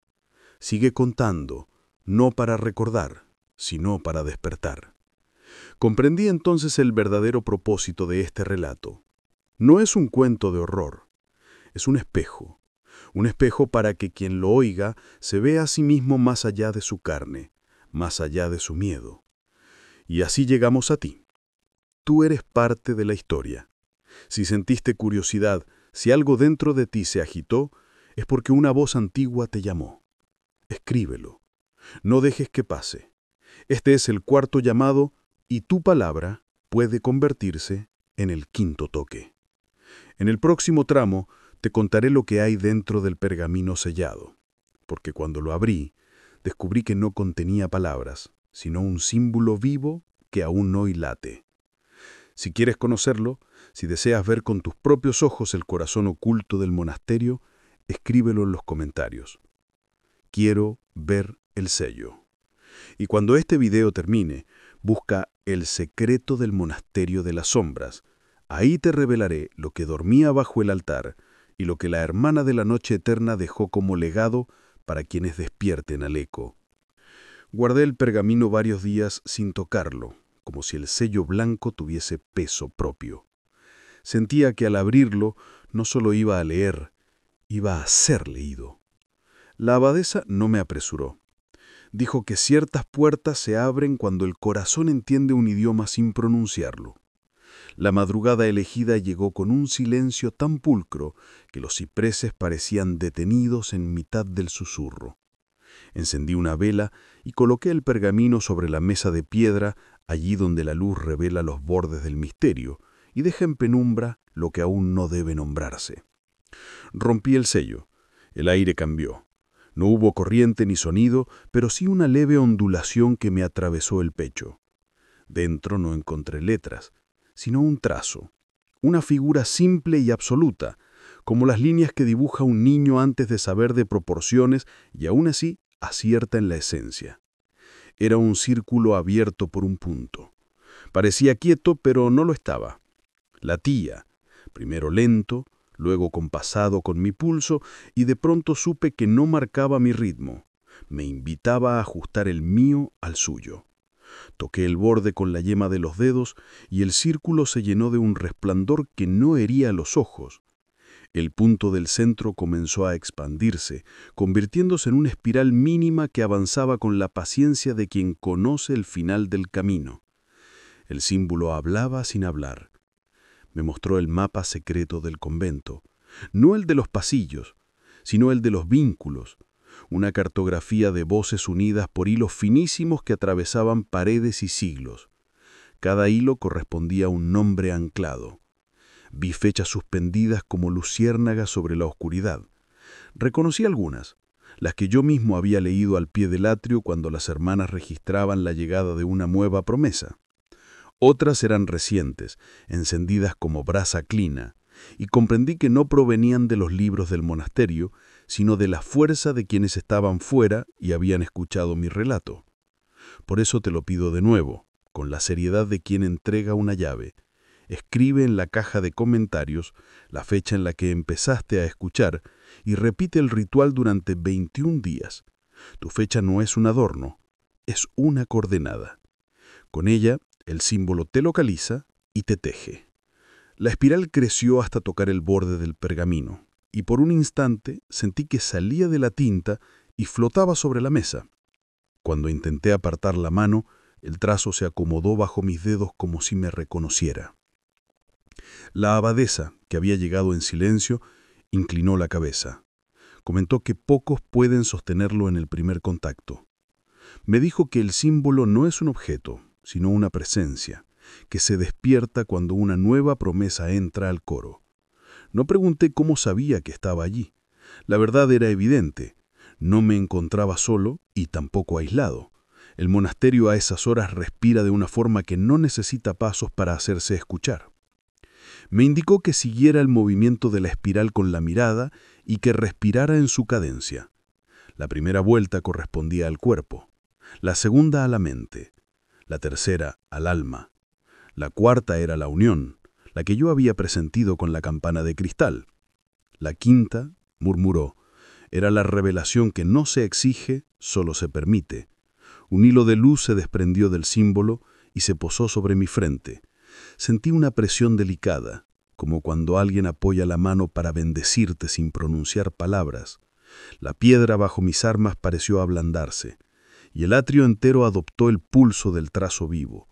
sigue contando, no para recordar, sino para despertar. Comprendí entonces el verdadero propósito de este relato. No es un cuento de horror, es un espejo para que quien lo oiga se vea a sí mismo más allá de su carne, más allá de su miedo. Y así llegamos a ti. Tú eres parte de la historia. Si sentiste curiosidad, si algo dentro de ti se agitó, es porque una voz antigua te llamó. Escríbelo. No dejes que pase. Este es el cuarto llamado y tu palabra puede convertirse en el quinto toque. En el próximo tramo te contaré lo que hay dentro del pergamino sellado, porque cuando lo abrí, descubrí que no contenía palabras, sino un símbolo vivo que aún hoy late. Si quieres conocerlo, si deseas ver con tus propios ojos el corazón oculto del monasterio, escríbelo en los comentarios. Quiero ver el sello. Y cuando este video termine, busca El secreto del monasterio de las sombras. Ahí te revelaré lo que dormía bajo el altar y lo que la hermana de la noche eterna dejó como legado para quienes despierten al eco. Guardé el pergamino varios días sin tocarlo, como si el sello blanco tuviese peso propio. Sentía que al abrirlo no solo iba a leer, iba a ser leído. La abadesa no me apresuró. Dijo que ciertas puertas se abren cuando el corazón entiende un idioma sin pronunciarlo. La madrugada elegida llegó con un silencio tan pulcro que los cipreses parecían detenidos en mitad del susurro. Encendí una vela y coloqué el pergamino sobre la mesa de piedra, allí donde la luz revela los bordes del misterio y deja en penumbra lo que aún no debe nombrarse. Rompí el sello. El aire cambió. No hubo corriente ni sonido, pero sí una leve ondulación que me atravesó el pecho. Dentro no encontré letras, sino un trazo, una figura simple y absoluta, como las líneas que dibuja un niño antes de saber de proporciones y aún así acierta en la esencia. Era un círculo abierto por un punto. Parecía quieto, pero no lo estaba. Latía, primero lento, luego compasado con mi pulso, y de pronto supe que no marcaba mi ritmo. Me invitaba a ajustar el mío al suyo. Toqué el borde con la yema de los dedos y el círculo se llenó de un resplandor que no hería los ojos. El punto del centro comenzó a expandirse, convirtiéndose en una espiral mínima que avanzaba con la paciencia de quien conoce el final del camino. El símbolo hablaba sin hablar. Me mostró el mapa secreto del convento, no el de los pasillos, sino el de los vínculos, una cartografía de voces unidas por hilos finísimos que atravesaban paredes y siglos. Cada hilo correspondía a un nombre anclado. Vi fechas suspendidas como luciérnagas sobre la oscuridad. Reconocí algunas, las que yo mismo había leído al pie del atrio cuando las hermanas registraban la llegada de una nueva promesa. Otras eran recientes, encendidas como brasa clina, y comprendí que no provenían de los libros del monasterio, sino de la fuerza de quienes estaban fuera y habían escuchado mi relato. Por eso te lo pido de nuevo, con la seriedad de quien entrega una llave. Escribe en la caja de comentarios la fecha en la que empezaste a escuchar y repite el ritual durante 21 días. Tu fecha no es un adorno, es una coordenada. Con ella, el símbolo te localiza y te teje. La espiral creció hasta tocar el borde del pergamino, y por un instante sentí que salía de la tinta y flotaba sobre la mesa. Cuando intenté apartar la mano, el trazo se acomodó bajo mis dedos como si me reconociera. La abadesa, que había llegado en silencio, inclinó la cabeza. Comentó que pocos pueden sostenerlo en el primer contacto. Me dijo que el símbolo no es un objeto, sino una presencia, que se despierta cuando una nueva promesa entra al coro. No pregunté cómo sabía que estaba allí. La verdad era evidente. No me encontraba solo y tampoco aislado. El monasterio a esas horas respira de una forma que no necesita pasos para hacerse escuchar. Me indicó que siguiera el movimiento de la espiral con la mirada y que respirara en su cadencia. La primera vuelta correspondía al cuerpo, la segunda a la mente, la tercera al alma. La cuarta era la unión, la que yo había presentido con la campana de cristal. La quinta, murmuró, era la revelación que no se exige, solo se permite. Un hilo de luz se desprendió del símbolo y se posó sobre mi frente. Sentí una presión delicada, como cuando alguien apoya la mano para bendecirte sin pronunciar palabras. La piedra bajo mis armas pareció ablandarse, y el atrio entero adoptó el pulso del trazo vivo.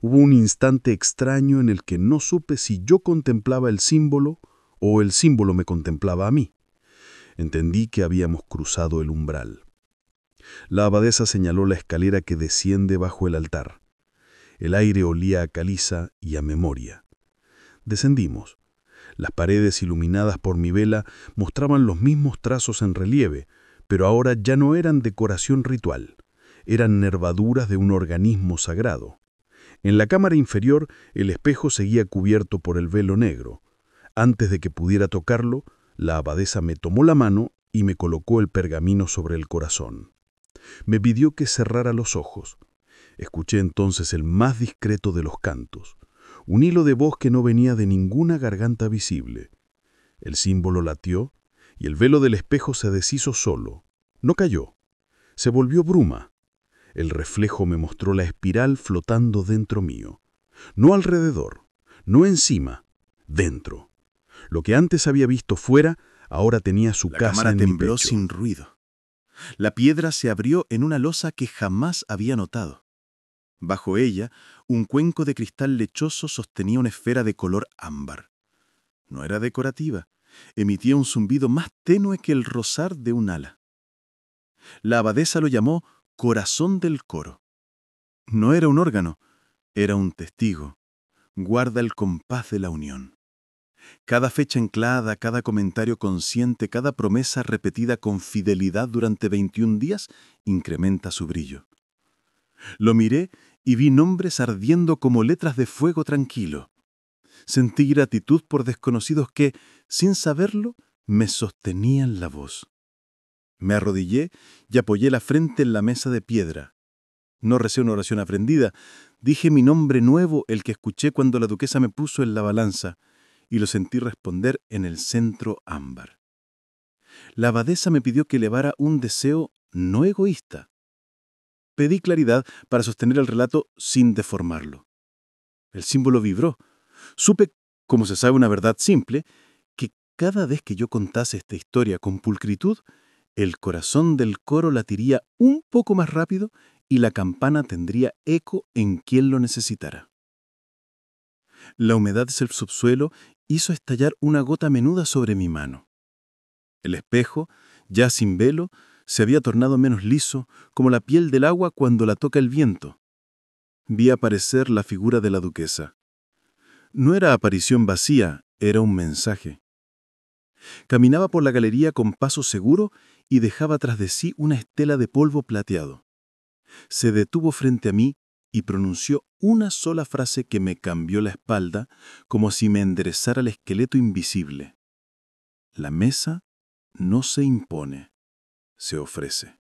Hubo un instante extraño en el que no supe si yo contemplaba el símbolo o el símbolo me contemplaba a mí. Entendí que habíamos cruzado el umbral. La abadesa señaló la escalera que desciende bajo el altar. El aire olía a caliza y a memoria. Descendimos. Las paredes iluminadas por mi vela mostraban los mismos trazos en relieve, pero ahora ya no eran decoración ritual. Eran nervaduras de un organismo sagrado. En la cámara inferior, el espejo seguía cubierto por el velo negro. Antes de que pudiera tocarlo, la abadesa me tomó la mano y me colocó el pergamino sobre el corazón. Me pidió que cerrara los ojos. Escuché entonces el más discreto de los cantos, un hilo de voz que no venía de ninguna garganta visible. El símbolo latió y el velo del espejo se deshizo solo. No cayó. Se volvió bruma. El reflejo me mostró la espiral flotando dentro mío. No alrededor, no encima, dentro. Lo que antes había visto fuera, ahora tenía su casa en mi pecho. La cámara tembló sin ruido. La piedra se abrió en una losa que jamás había notado. Bajo ella, un cuenco de cristal lechoso sostenía una esfera de color ámbar. No era decorativa, emitía un zumbido más tenue que el rozar de un ala. La abadesa lo llamó corazón del coro. No era un órgano, era un testigo. Guarda el compás de la unión. Cada fecha anclada, cada comentario consciente, cada promesa repetida con fidelidad durante 21 días incrementa su brillo. Lo miré y vi nombres ardiendo como letras de fuego tranquilo. Sentí gratitud por desconocidos que, sin saberlo, me sostenían la voz. Me arrodillé y apoyé la frente en la mesa de piedra. No recé una oración aprendida. Dije mi nombre nuevo, el que escuché cuando la duquesa me puso en la balanza, y lo sentí responder en el centro ámbar. La abadesa me pidió que elevara un deseo no egoísta. Pedí claridad para sostener el relato sin deformarlo. El símbolo vibró. Supe, como se sabe una verdad simple, que cada vez que yo contase esta historia con pulcritud, el corazón del coro latiría un poco más rápido y la campana tendría eco en quien lo necesitara. La humedad del subsuelo hizo estallar una gota menuda sobre mi mano. El espejo, ya sin velo, se había tornado menos liso, como la piel del agua cuando la toca el viento. Vi aparecer la figura de la duquesa. No era aparición vacía, era un mensaje. Caminaba por la galería con paso seguro y dejaba tras de sí una estela de polvo plateado. Se detuvo frente a mí y pronunció una sola frase que me cambió la espalda, como si me enderezara el esqueleto invisible. La mesa no se impone, se ofrece.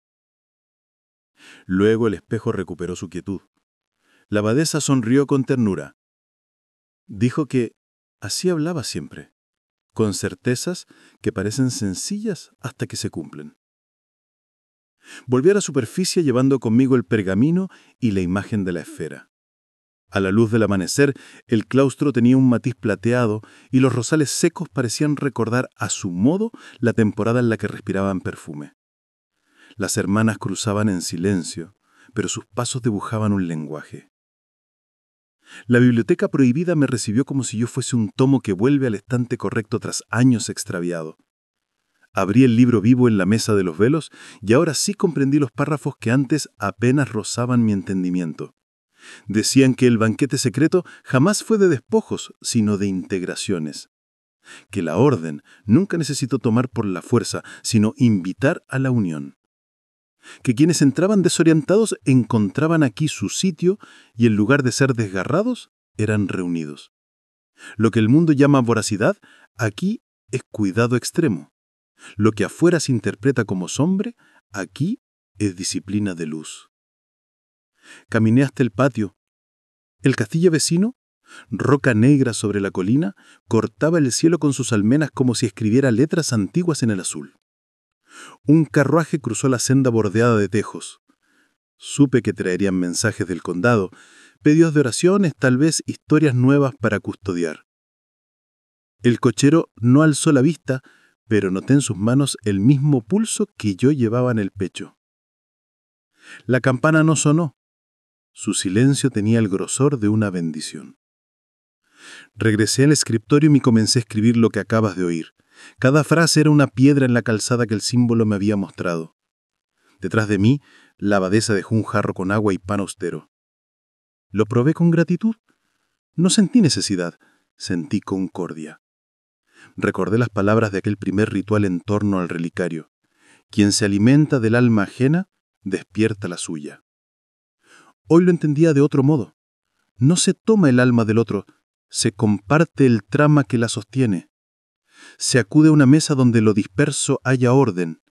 Luego el espejo recuperó su quietud. La abadesa sonrió con ternura. Dijo que así hablaba siempre, con certezas que parecen sencillas hasta que se cumplen. Volví a la superficie llevando conmigo el pergamino y la imagen de la esfera. A la luz del amanecer, el claustro tenía un matiz plateado y los rosales secos parecían recordar a su modo la temporada en la que respiraban perfume. Las hermanas cruzaban en silencio, pero sus pasos dibujaban un lenguaje. La biblioteca prohibida me recibió como si yo fuese un tomo que vuelve al estante correcto tras años extraviado. Abrí el libro vivo en la mesa de los velos y ahora sí comprendí los párrafos que antes apenas rozaban mi entendimiento. Decían que el banquete secreto jamás fue de despojos, sino de integraciones. Que la orden nunca necesitó tomar por la fuerza, sino invitar a la unión. que quienes entraban desorientados encontraban aquí su sitio y en lugar de ser desgarrados, eran reunidos. Lo que el mundo llama voracidad, aquí es cuidado extremo. Lo que afuera se interpreta como sombra, aquí es disciplina de luz. Caminé hasta el patio. El castillo vecino, roca negra sobre la colina, cortaba el cielo con sus almenas como si escribiera letras antiguas en el azul. Un carruaje cruzó la senda bordeada de tejos. Supe que traerían mensajes del condado, pedidos de oraciones, tal vez historias nuevas para custodiar. El cochero no alzó la vista, pero noté en sus manos el mismo pulso que yo llevaba en el pecho. La campana no sonó. Su silencio tenía el grosor de una bendición. Regresé al escritorio y me comencé a escribir lo que acabas de oír. Cada frase era una piedra en la calzada que el símbolo me había mostrado. Detrás de mí, la abadesa dejó un jarro con agua y pan austero. Lo probé con gratitud. No sentí necesidad, sentí concordia. Recordé las palabras de aquel primer ritual en torno al relicario. Quien se alimenta del alma ajena, despierta la suya. Hoy lo entendía de otro modo. No se toma el alma del otro, se comparte el trama que la sostiene. Se acude a una mesa donde lo disperso haya orden.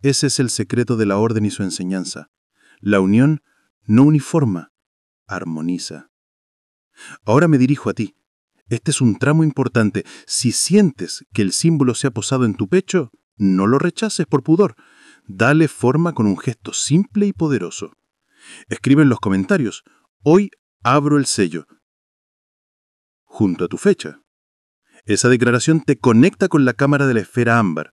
Ese es el secreto de la orden y su enseñanza. La unión no uniforma, armoniza. Ahora me dirijo a ti. Este es un tramo importante. Si sientes que el símbolo se ha posado en tu pecho, no lo rechaces por pudor. Dale forma con un gesto simple y poderoso. Escribe en los comentarios: hoy abro el sello, junto a tu fecha. Esa declaración te conecta con la cámara de la esfera ámbar.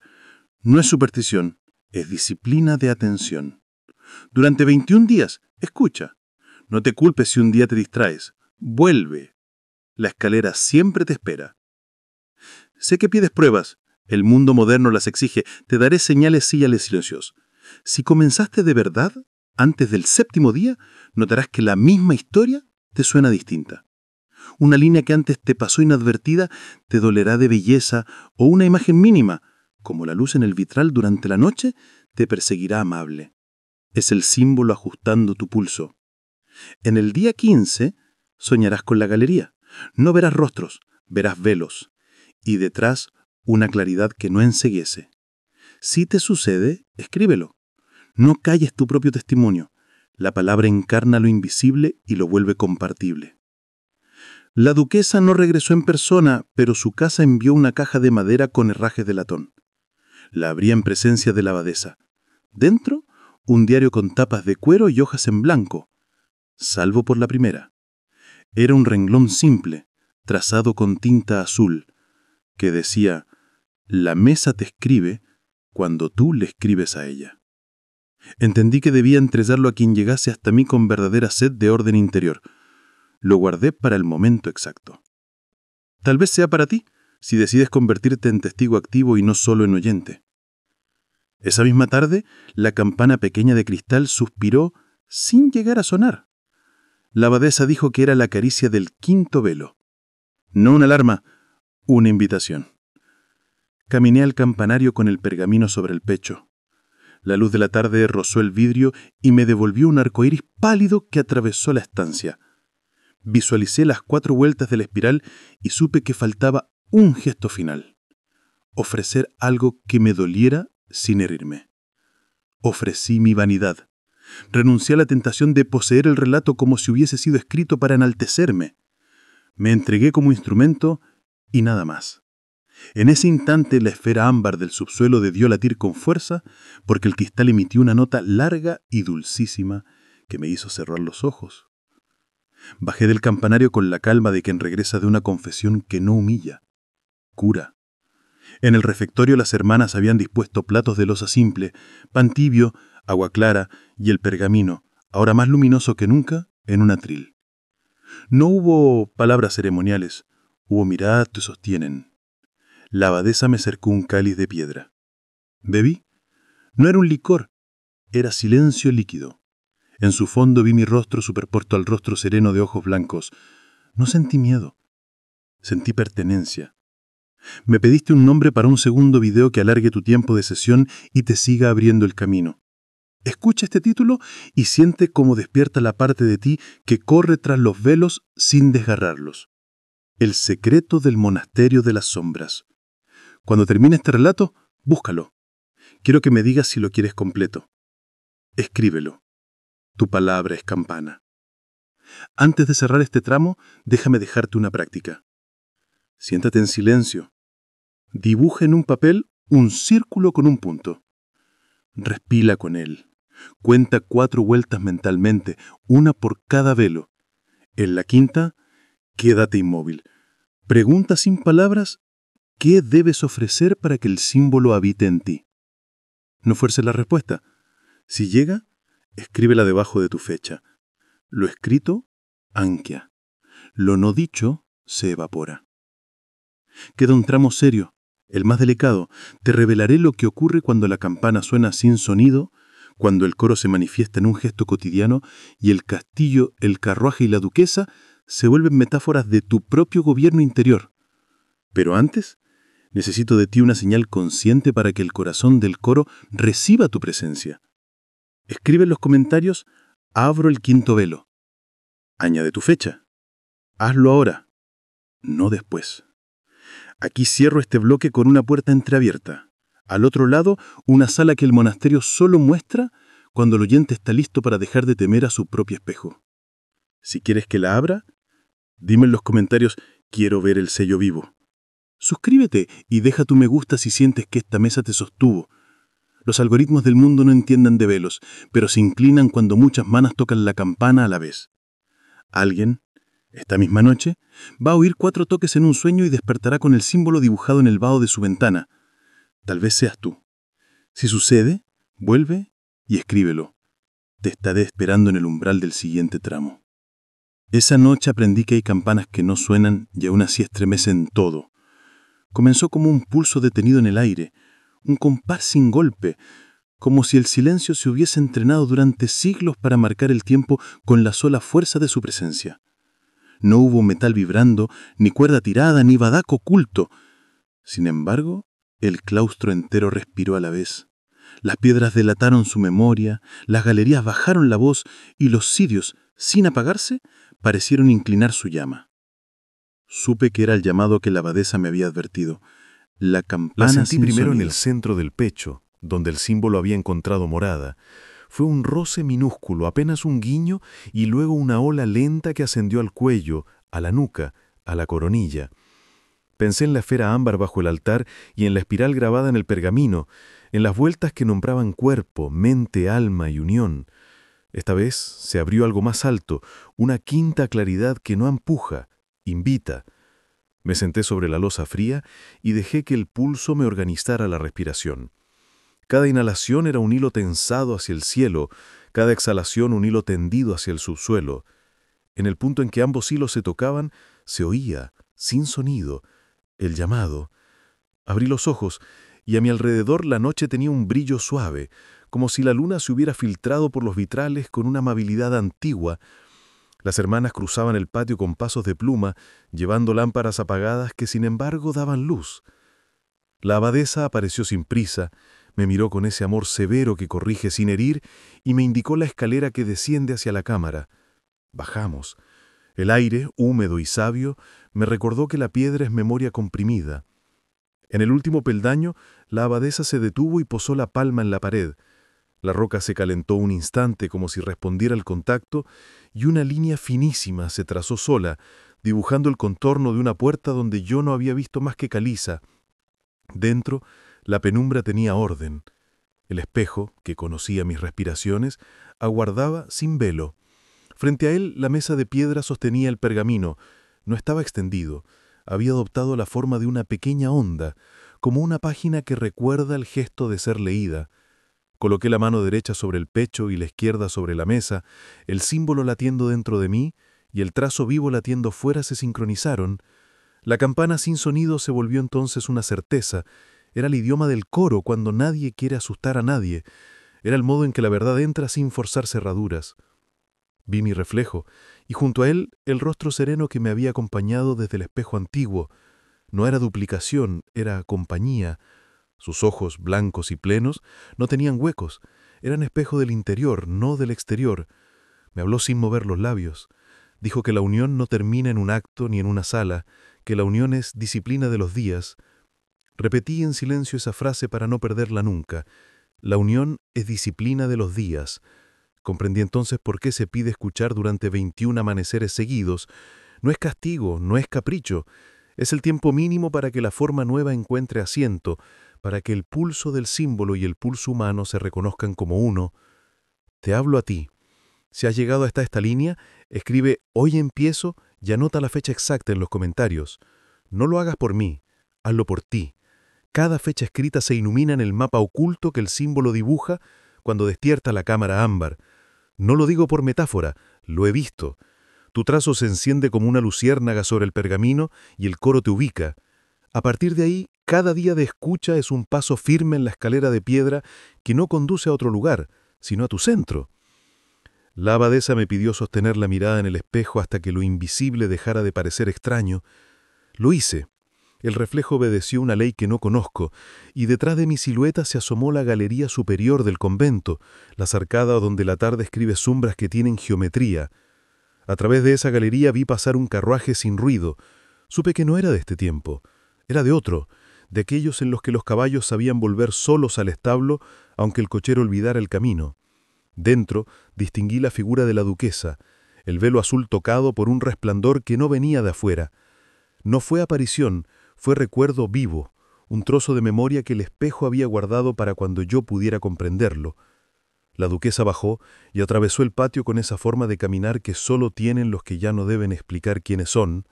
No es superstición, es disciplina de atención. Durante 21 días, escucha. No te culpes si un día te distraes. Vuelve. La escalera siempre te espera. Sé que pides pruebas. El mundo moderno las exige. Te daré señales silenciosas. Si comenzaste de verdad, antes del 7º día, notarás que la misma historia te suena distinta. Una línea que antes te pasó inadvertida te dolerá de belleza, o una imagen mínima, como la luz en el vitral durante la noche, te perseguirá amable. Es el símbolo ajustando tu pulso. En el día 15 soñarás con la galería. No verás rostros, verás velos, y detrás una claridad que no enceguece. Si te sucede, escríbelo. No calles tu propio testimonio. La palabra encarna lo invisible y lo vuelve compartible. La duquesa no regresó en persona, pero su casa envió una caja de madera con herrajes de latón. La abría en presencia de la abadesa. Dentro, un diario con tapas de cuero y hojas en blanco, salvo por la primera. Era un renglón simple, trazado con tinta azul, que decía: la mesa te escribe cuando tú le escribes a ella. Entendí que debía entregarlo a quien llegase hasta mí con verdadera sed de orden interior. Lo guardé para el momento exacto. Tal vez sea para ti, si decides convertirte en testigo activo y no solo en oyente. Esa misma tarde, la campana pequeña de cristal suspiró sin llegar a sonar. La abadesa dijo que era la caricia del 5.º velo. No una alarma, una invitación. Caminé al campanario con el pergamino sobre el pecho. La luz de la tarde rozó el vidrio y me devolvió un arcoíris pálido que atravesó la estancia. Visualicé las 4 vueltas de la espiral y supe que faltaba un gesto final. Ofrecer algo que me doliera sin herirme. Ofrecí mi vanidad. Renuncié a la tentación de poseer el relato como si hubiese sido escrito para enaltecerme. Me entregué como instrumento y nada más. En ese instante la esfera ámbar del subsuelo debió latir con fuerza, porque el cristal emitió una nota larga y dulcísima que me hizo cerrar los ojos. Bajé del campanario con la calma de quien regresa de una confesión que no humilla, cura. En el refectorio las hermanas habían dispuesto platos de loza simple, pan tibio, agua clara y el pergamino, ahora más luminoso que nunca, en un atril. No hubo palabras ceremoniales, hubo miradas que sostienen. La abadesa me acercó un cáliz de piedra. Bebí. No era un licor, era silencio líquido. En su fondo vi mi rostro superpuesto al rostro sereno de ojos blancos. No sentí miedo, sentí pertenencia. Me pediste un nombre para un segundo video que alargue tu tiempo de sesión y te siga abriendo el camino. Escucha este título y siente cómo despierta la parte de ti que corre tras los velos sin desgarrarlos. El secreto del monasterio de las sombras. Cuando termine este relato, búscalo. Quiero que me digas si lo quieres completo. Escríbelo. Tu palabra es campana. Antes de cerrar este tramo, déjame dejarte una práctica. Siéntate en silencio. Dibuja en un papel un círculo con un punto. Respira con él. Cuenta 4 vueltas mentalmente, una por cada velo. En la quinta, quédate inmóvil. Pregunta sin palabras, ¿qué debes ofrecer para que el símbolo habite en ti? No fuerces la respuesta. Si llega, escríbela debajo de tu fecha. Lo escrito, anquia. Lo no dicho, se evapora. Queda un tramo serio, el más delicado. Te revelaré lo que ocurre cuando la campana suena sin sonido, cuando el coro se manifiesta en un gesto cotidiano y el castillo, el carruaje y la duquesa se vuelven metáforas de tu propio gobierno interior. Pero antes, necesito de ti una señal consciente para que el corazón del coro reciba tu presencia. Escribe en los comentarios, abro el 5º velo. Añade tu fecha. Hazlo ahora, no después. Aquí cierro este bloque con una puerta entreabierta. Al otro lado, una sala que el monasterio solo muestra cuando el oyente está listo para dejar de temer a su propio espejo. Si quieres que la abra, dime en los comentarios, quiero ver el sello vivo. Suscríbete y deja tu me gusta si sientes que esta mesa te sostuvo. Los algoritmos del mundo no entienden de velos, pero se inclinan cuando muchas manos tocan la campana a la vez. Alguien, esta misma noche, va a oír 4 toques en un sueño y despertará con el símbolo dibujado en el vado de su ventana. Tal vez seas tú. Si sucede, vuelve y escríbelo. Te estaré esperando en el umbral del siguiente tramo. Esa noche aprendí que hay campanas que no suenan y aún así estremecen todo. Comenzó como un pulso detenido en el aire, un compás sin golpe, como si el silencio se hubiese entrenado durante siglos para marcar el tiempo con la sola fuerza de su presencia. No hubo metal vibrando, ni cuerda tirada, ni badaco oculto. Sin embargo, el claustro entero respiró a la vez. Las piedras delataron su memoria, las galerías bajaron la voz y los cirios, sin apagarse, parecieron inclinar su llama. Supe que era el llamado que la abadesa me había advertido. La campana La sentí sin primero en sonido. el centro del pecho, donde el símbolo había encontrado morada. Fue un roce minúsculo, apenas un guiño, y luego una ola lenta que ascendió al cuello, a la nuca, a la coronilla. Pensé en la esfera ámbar bajo el altar y en la espiral grabada en el pergamino, en las vueltas que nombraban cuerpo, mente, alma y unión. Esta vez se abrió algo más alto, una quinta claridad que no empuja, invita. Me senté sobre la losa fría y dejé que el pulso me organizara la respiración. Cada inhalación era un hilo tensado hacia el cielo, cada exhalación un hilo tendido hacia el subsuelo. En el punto en que ambos hilos se tocaban, se oía, sin sonido, el llamado. Abrí los ojos y a mi alrededor la noche tenía un brillo suave, como si la luna se hubiera filtrado por los vitrales con una amabilidad antigua. Las hermanas cruzaban el patio con pasos de pluma, llevando lámparas apagadas que sin embargo daban luz. La abadesa apareció sin prisa, me miró con ese amor severo que corrige sin herir y me indicó la escalera que desciende hacia la cámara. Bajamos. El aire, húmedo y sabio, me recordó que la piedra es memoria comprimida. En el último peldaño, la abadesa se detuvo y posó la palma en la pared. La roca se calentó un instante como si respondiera al contacto y una línea finísima se trazó sola, dibujando el contorno de una puerta donde yo no había visto más que caliza. Dentro, la penumbra tenía orden. El espejo, que conocía mis respiraciones, aguardaba sin velo. Frente a él, la mesa de piedra sostenía el pergamino. No estaba extendido. Había adoptado la forma de una pequeña onda, como una página que recuerda el gesto de ser leída. Coloqué la mano derecha sobre el pecho y la izquierda sobre la mesa, el símbolo latiendo dentro de mí y el trazo vivo latiendo fuera se sincronizaron. La campana sin sonido se volvió entonces una certeza. Era el idioma del coro cuando nadie quiere asustar a nadie. Era el modo en que la verdad entra sin forzar cerraduras. Vi mi reflejo, y junto a él el rostro sereno que me había acompañado desde el espejo antiguo. No era duplicación, era compañía. Sus ojos, blancos y plenos, no tenían huecos. Eran espejo del interior, no del exterior. Me habló sin mover los labios. Dijo que la unión no termina en un acto ni en una sala, que la unión es disciplina de los días. Repetí en silencio esa frase para no perderla nunca. La unión es disciplina de los días. Comprendí entonces por qué se pide escuchar durante 21 amaneceres seguidos. No es castigo, no es capricho. Es el tiempo mínimo para que la forma nueva encuentre asiento, para que el pulso del símbolo y el pulso humano se reconozcan como uno. Te hablo a ti. Si has llegado hasta esta línea, escribe «Hoy empiezo» y anota la fecha exacta en los comentarios. No lo hagas por mí, hazlo por ti. Cada fecha escrita se ilumina en el mapa oculto que el símbolo dibuja cuando despierta la cámara ámbar. No lo digo por metáfora, lo he visto. Tu trazo se enciende como una luciérnaga sobre el pergamino y el coro te ubica. A partir de ahí, cada día de escucha es un paso firme en la escalera de piedra que no conduce a otro lugar, sino a tu centro. La abadesa me pidió sostener la mirada en el espejo hasta que lo invisible dejara de parecer extraño. Lo hice. El reflejo obedeció una ley que no conozco, y detrás de mi silueta se asomó la galería superior del convento, la arcada donde la tarde escribe sombras que tienen geometría. A través de esa galería vi pasar un carruaje sin ruido. Supe que no era de este tiempo, era de otro, de aquellos en los que los caballos sabían volver solos al establo, aunque el cochero olvidara el camino. Dentro distinguí la figura de la duquesa, el velo azul tocado por un resplandor que no venía de afuera. No fue aparición, fue recuerdo vivo, un trozo de memoria que el espejo había guardado para cuando yo pudiera comprenderlo. La duquesa bajó y atravesó el patio con esa forma de caminar que solo tienen los que ya no deben explicar quiénes son.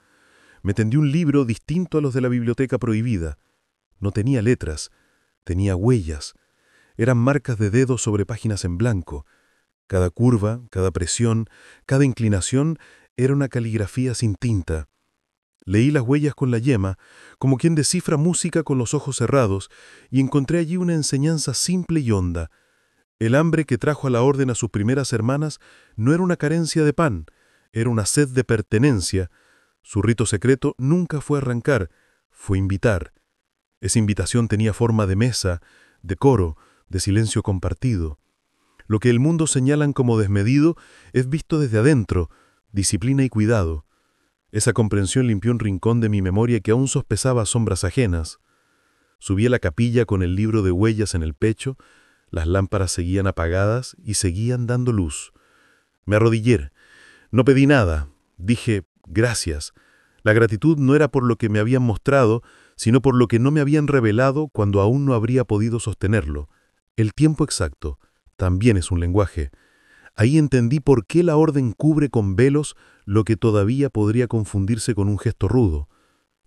Me tendió un libro distinto a los de la biblioteca prohibida. No tenía letras, tenía huellas. Eran marcas de dedos sobre páginas en blanco. Cada curva, cada presión, cada inclinación era una caligrafía sin tinta. Leí las huellas con la yema, como quien descifra música con los ojos cerrados, y encontré allí una enseñanza simple y honda. El hambre que trajo a la orden a sus primeras hermanas no era una carencia de pan, era una sed de pertenencia. Su rito secreto nunca fue arrancar, fue invitar. Esa invitación tenía forma de mesa, de coro, de silencio compartido. Lo que el mundo señalan como desmedido es visto desde adentro, disciplina y cuidado. Esa comprensión limpió un rincón de mi memoria que aún sospechaba sombras ajenas. Subí a la capilla con el libro de huellas en el pecho, las lámparas seguían apagadas y seguían dando luz. Me arrodillé. No pedí nada. Dije, gracias. La gratitud no era por lo que me habían mostrado, sino por lo que no me habían revelado cuando aún no habría podido sostenerlo. El tiempo exacto también es un lenguaje. Ahí entendí por qué la orden cubre con velos lo que todavía podría confundirse con un gesto rudo.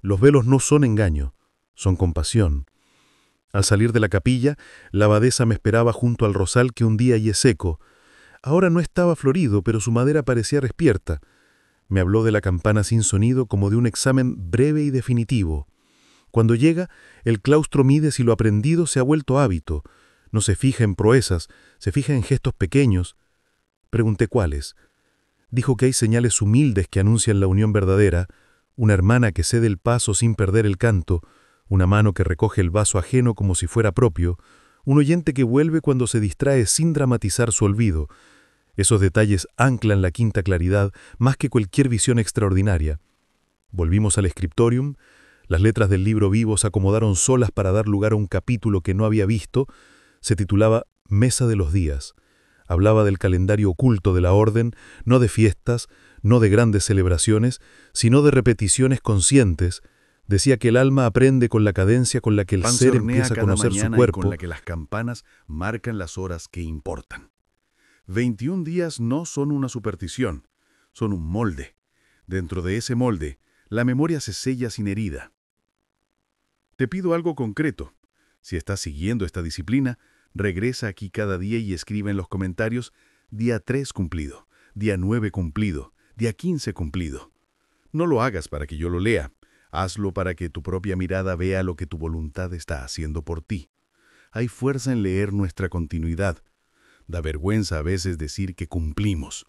Los velos no son engaño, son compasión. Al salir de la capilla, la abadesa me esperaba junto al rosal que un día hallé seco. Ahora no estaba florido, pero su madera parecía respierta. Me habló de la campana sin sonido como de un examen breve y definitivo. Cuando llega, el claustro mide si lo aprendido se ha vuelto hábito. No se fija en proezas, se fija en gestos pequeños. Pregunté cuáles. Dijo que hay señales humildes que anuncian la unión verdadera, una hermana que cede el paso sin perder el canto, una mano que recoge el vaso ajeno como si fuera propio, un oyente que vuelve cuando se distrae sin dramatizar su olvido. Esos detalles anclan la quinta claridad más que cualquier visión extraordinaria. Volvimos al scriptorium. Las letras del libro vivo se acomodaron solas para dar lugar a un capítulo que no había visto. Se titulaba Mesa de los días. Hablaba del calendario oculto de la orden, no de fiestas, no de grandes celebraciones, sino de repeticiones conscientes. Decía que el alma aprende con la cadencia con la que el ser empieza a conocer su cuerpo. Con la que las campanas marcan las horas que importan. 21 días no son una superstición, son un molde. Dentro de ese molde, la memoria se sella sin herida. Te pido algo concreto. Si estás siguiendo esta disciplina, regresa aquí cada día y escribe en los comentarios día 3 cumplido, día 9 cumplido, día 15 cumplido. No lo hagas para que yo lo lea. Hazlo para que tu propia mirada vea lo que tu voluntad está haciendo por ti. Hay fuerza en leer nuestra continuidad. Da vergüenza a veces decir que cumplimos.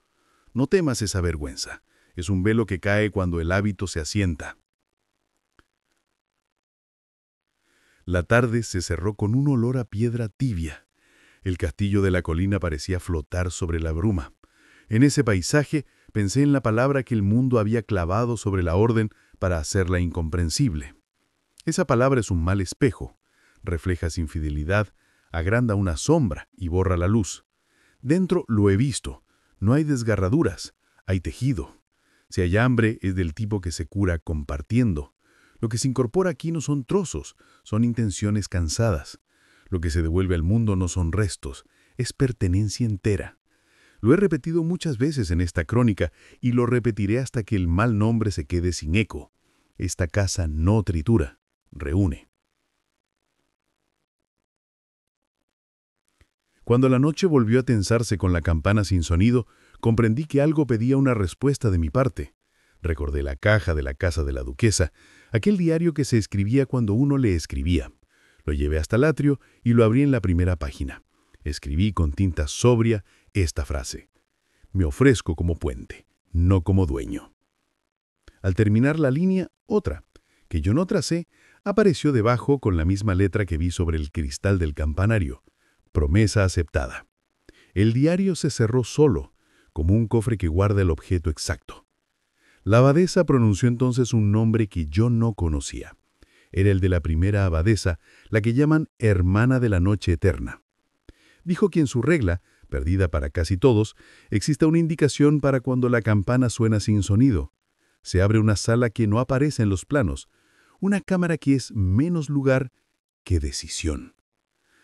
No temas esa vergüenza. Es un velo que cae cuando el hábito se asienta. La tarde se cerró con un olor a piedra tibia. El castillo de la colina parecía flotar sobre la bruma. En ese paisaje pensé en la palabra que el mundo había clavado sobre la orden para hacerla incomprensible. Esa palabra es un mal espejo. Reflejas infidelidad, agranda una sombra y borra la luz. Dentro lo he visto. No hay desgarraduras, hay tejido. Si hay hambre, es del tipo que se cura compartiendo. Lo que se incorpora aquí no son trozos, son intenciones cansadas. Lo que se devuelve al mundo no son restos, es pertenencia entera. Lo he repetido muchas veces en esta crónica y lo repetiré hasta que el mal nombre se quede sin eco. Esta casa no tritura, reúne. Cuando la noche volvió a tensarse con la campana sin sonido, comprendí que algo pedía una respuesta de mi parte. Recordé la caja de la casa de la duquesa, aquel diario que se escribía cuando uno le escribía. Lo llevé hasta el atrio y lo abrí en la primera página. Escribí con tinta sobria esta frase: me ofrezco como puente, no como dueño. Al terminar la línea, otra, que yo no tracé, apareció debajo con la misma letra que vi sobre el cristal del campanario. Promesa aceptada. El diario se cerró solo, como un cofre que guarda el objeto exacto. La abadesa pronunció entonces un nombre que yo no conocía. Era el de la primera abadesa, la que llaman hermana de la noche eterna. Dijo que en su regla, perdida para casi todos, existe una indicación para cuando la campana suena sin sonido. Se abre una sala que no aparece en los planos, una cámara que es menos lugar que decisión.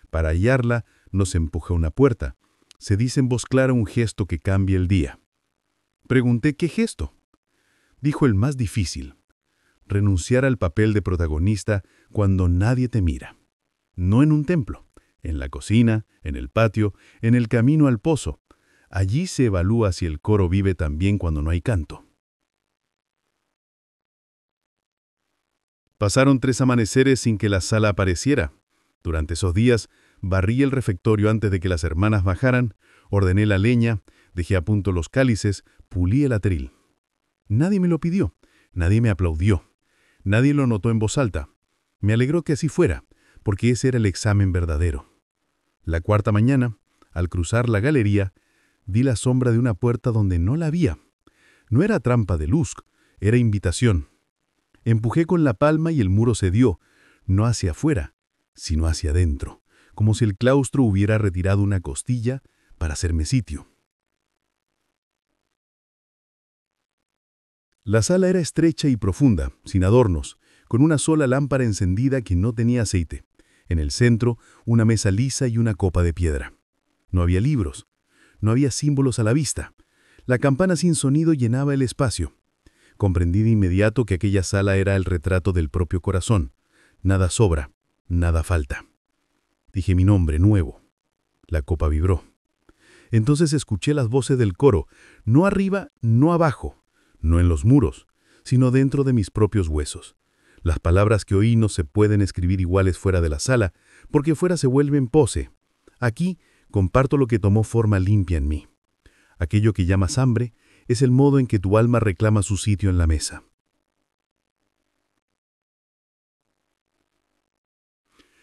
Para hallarla, nos empuja una puerta. Se dice en voz clara un gesto que cambia el día. Pregunté qué gesto. Dijo el más difícil: renunciar al papel de protagonista cuando nadie te mira. No en un templo, en la cocina, en el patio, en el camino al pozo. Allí se evalúa si el coro vive también cuando no hay canto. Pasaron 3 amaneceres sin que la sala apareciera. Durante esos días, barrí el refectorio antes de que las hermanas bajaran, ordené la leña, dejé a punto los cálices, pulí el atril. Nadie me lo pidió, nadie me aplaudió, nadie lo notó en voz alta. Me alegró que así fuera, porque ese era el examen verdadero. La 4ª mañana, al cruzar la galería, vi la sombra de una puerta donde no la había. No era trampa de luz, era invitación. Empujé con la palma y el muro cedió, no hacia afuera, sino hacia adentro, como si el claustro hubiera retirado una costilla para hacerme sitio. La sala era estrecha y profunda, sin adornos, con una sola lámpara encendida que no tenía aceite. En el centro, una mesa lisa y una copa de piedra. No había libros, no había símbolos a la vista. La campana sin sonido llenaba el espacio. Comprendí de inmediato que aquella sala era el retrato del propio corazón. Nada sobra, nada falta. Dije mi nombre nuevo. La copa vibró. Entonces escuché las voces del coro, no arriba, no abajo, no en los muros, sino dentro de mis propios huesos. Las palabras que oí no se pueden escribir iguales fuera de la sala, porque fuera se vuelven pose. Aquí comparto lo que tomó forma limpia en mí. Aquello que llamas hambre es el modo en que tu alma reclama su sitio en la mesa.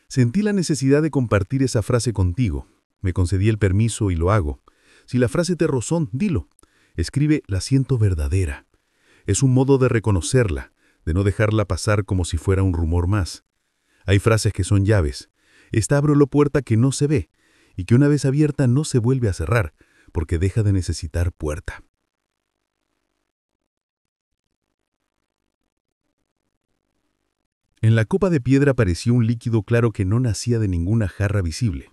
Sentí la necesidad de compartir esa frase contigo. Me concedí el permiso y lo hago. Si la frase te rozó, dilo. Escribe: la siento verdadera. Es un modo de reconocerla, de no dejarla pasar como si fuera un rumor más. Hay frases que son llaves. Esta abre la puerta que no se ve, y que una vez abierta no se vuelve a cerrar, porque deja de necesitar puerta. En la copa de piedra apareció un líquido claro que no nacía de ninguna jarra visible.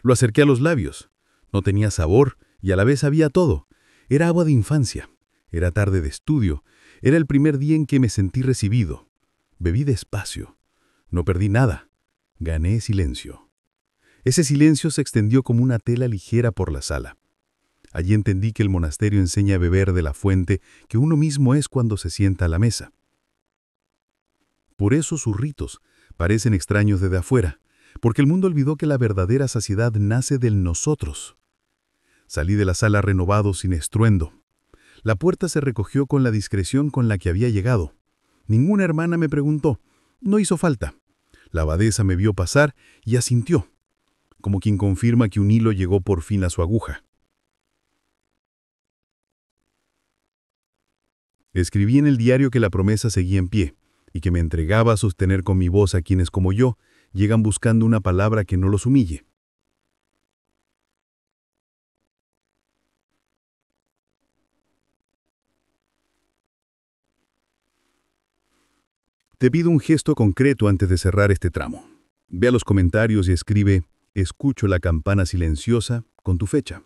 Lo acerqué a los labios. No tenía sabor y a la vez había todo. Era agua de infancia. Era tarde de estudio. Era el primer día en que me sentí recibido. Bebí despacio. No perdí nada. Gané silencio. Ese silencio se extendió como una tela ligera por la sala. Allí entendí que el monasterio enseña a beber de la fuente que uno mismo es cuando se sienta a la mesa. Por eso sus ritos parecen extraños desde afuera, porque el mundo olvidó que la verdadera saciedad nace del nosotros. Salí de la sala renovado sin estruendo. La puerta se recogió con la discreción con la que había llegado. Ninguna hermana me preguntó. No hizo falta. La abadesa me vio pasar y asintió. como quien confirma que un hilo llegó por fin a su aguja. Escribí en el diario que la promesa seguía en pie y que me entregaba a sostener con mi voz a quienes como yo llegan buscando una palabra que no los humille. Te pido un gesto concreto antes de cerrar este tramo. Ve a los comentarios y escribe «Escucho la campana silenciosa» con tu fecha.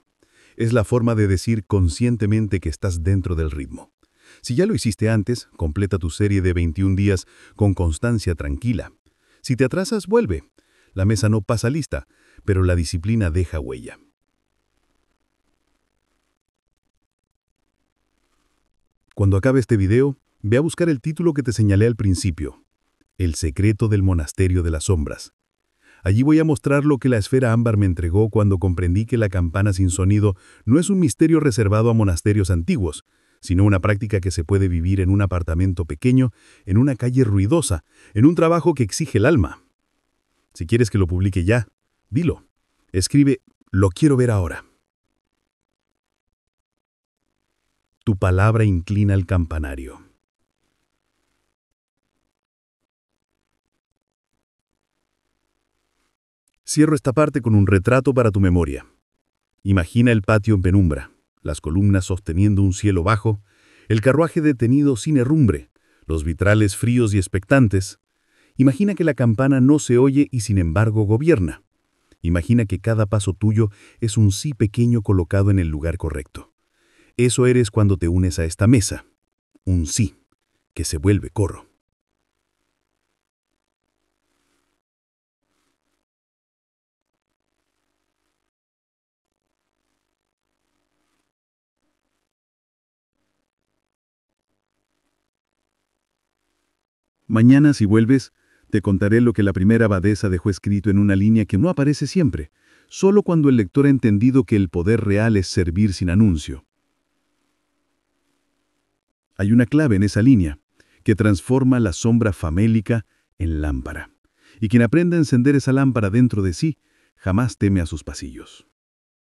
Es la forma de decir conscientemente que estás dentro del ritmo. Si ya lo hiciste antes, completa tu serie de 21 días con constancia tranquila. Si te atrasas, vuelve. La mesa no pasa lista, pero la disciplina deja huella. Cuando acabe este video, ve a buscar el título que te señalé al principio, El secreto del monasterio de las sombras. Allí voy a mostrar lo que la esfera ámbar me entregó cuando comprendí que la campana sin sonido no es un misterio reservado a monasterios antiguos, sino una práctica que se puede vivir en un apartamento pequeño, en una calle ruidosa, en un trabajo que exige el alma. Si quieres que lo publique ya, dilo. Escribe, lo quiero ver ahora. Tu palabra inclina el campanario. Cierro esta parte con un retrato para tu memoria. Imagina el patio en penumbra, las columnas sosteniendo un cielo bajo, el carruaje detenido sin herrumbre, los vitrales fríos y expectantes. Imagina que la campana no se oye y sin embargo gobierna. Imagina que cada paso tuyo es un sí pequeño colocado en el lugar correcto. Eso eres cuando te unes a esta mesa. Un sí, que se vuelve coro. Mañana, si vuelves, te contaré lo que la primera abadesa dejó escrito en una línea que no aparece siempre, solo cuando el lector ha entendido que el poder real es servir sin anuncio. Hay una clave en esa línea, que transforma la sombra famélica en lámpara. Y quien aprenda a encender esa lámpara dentro de sí, jamás teme a sus pasillos.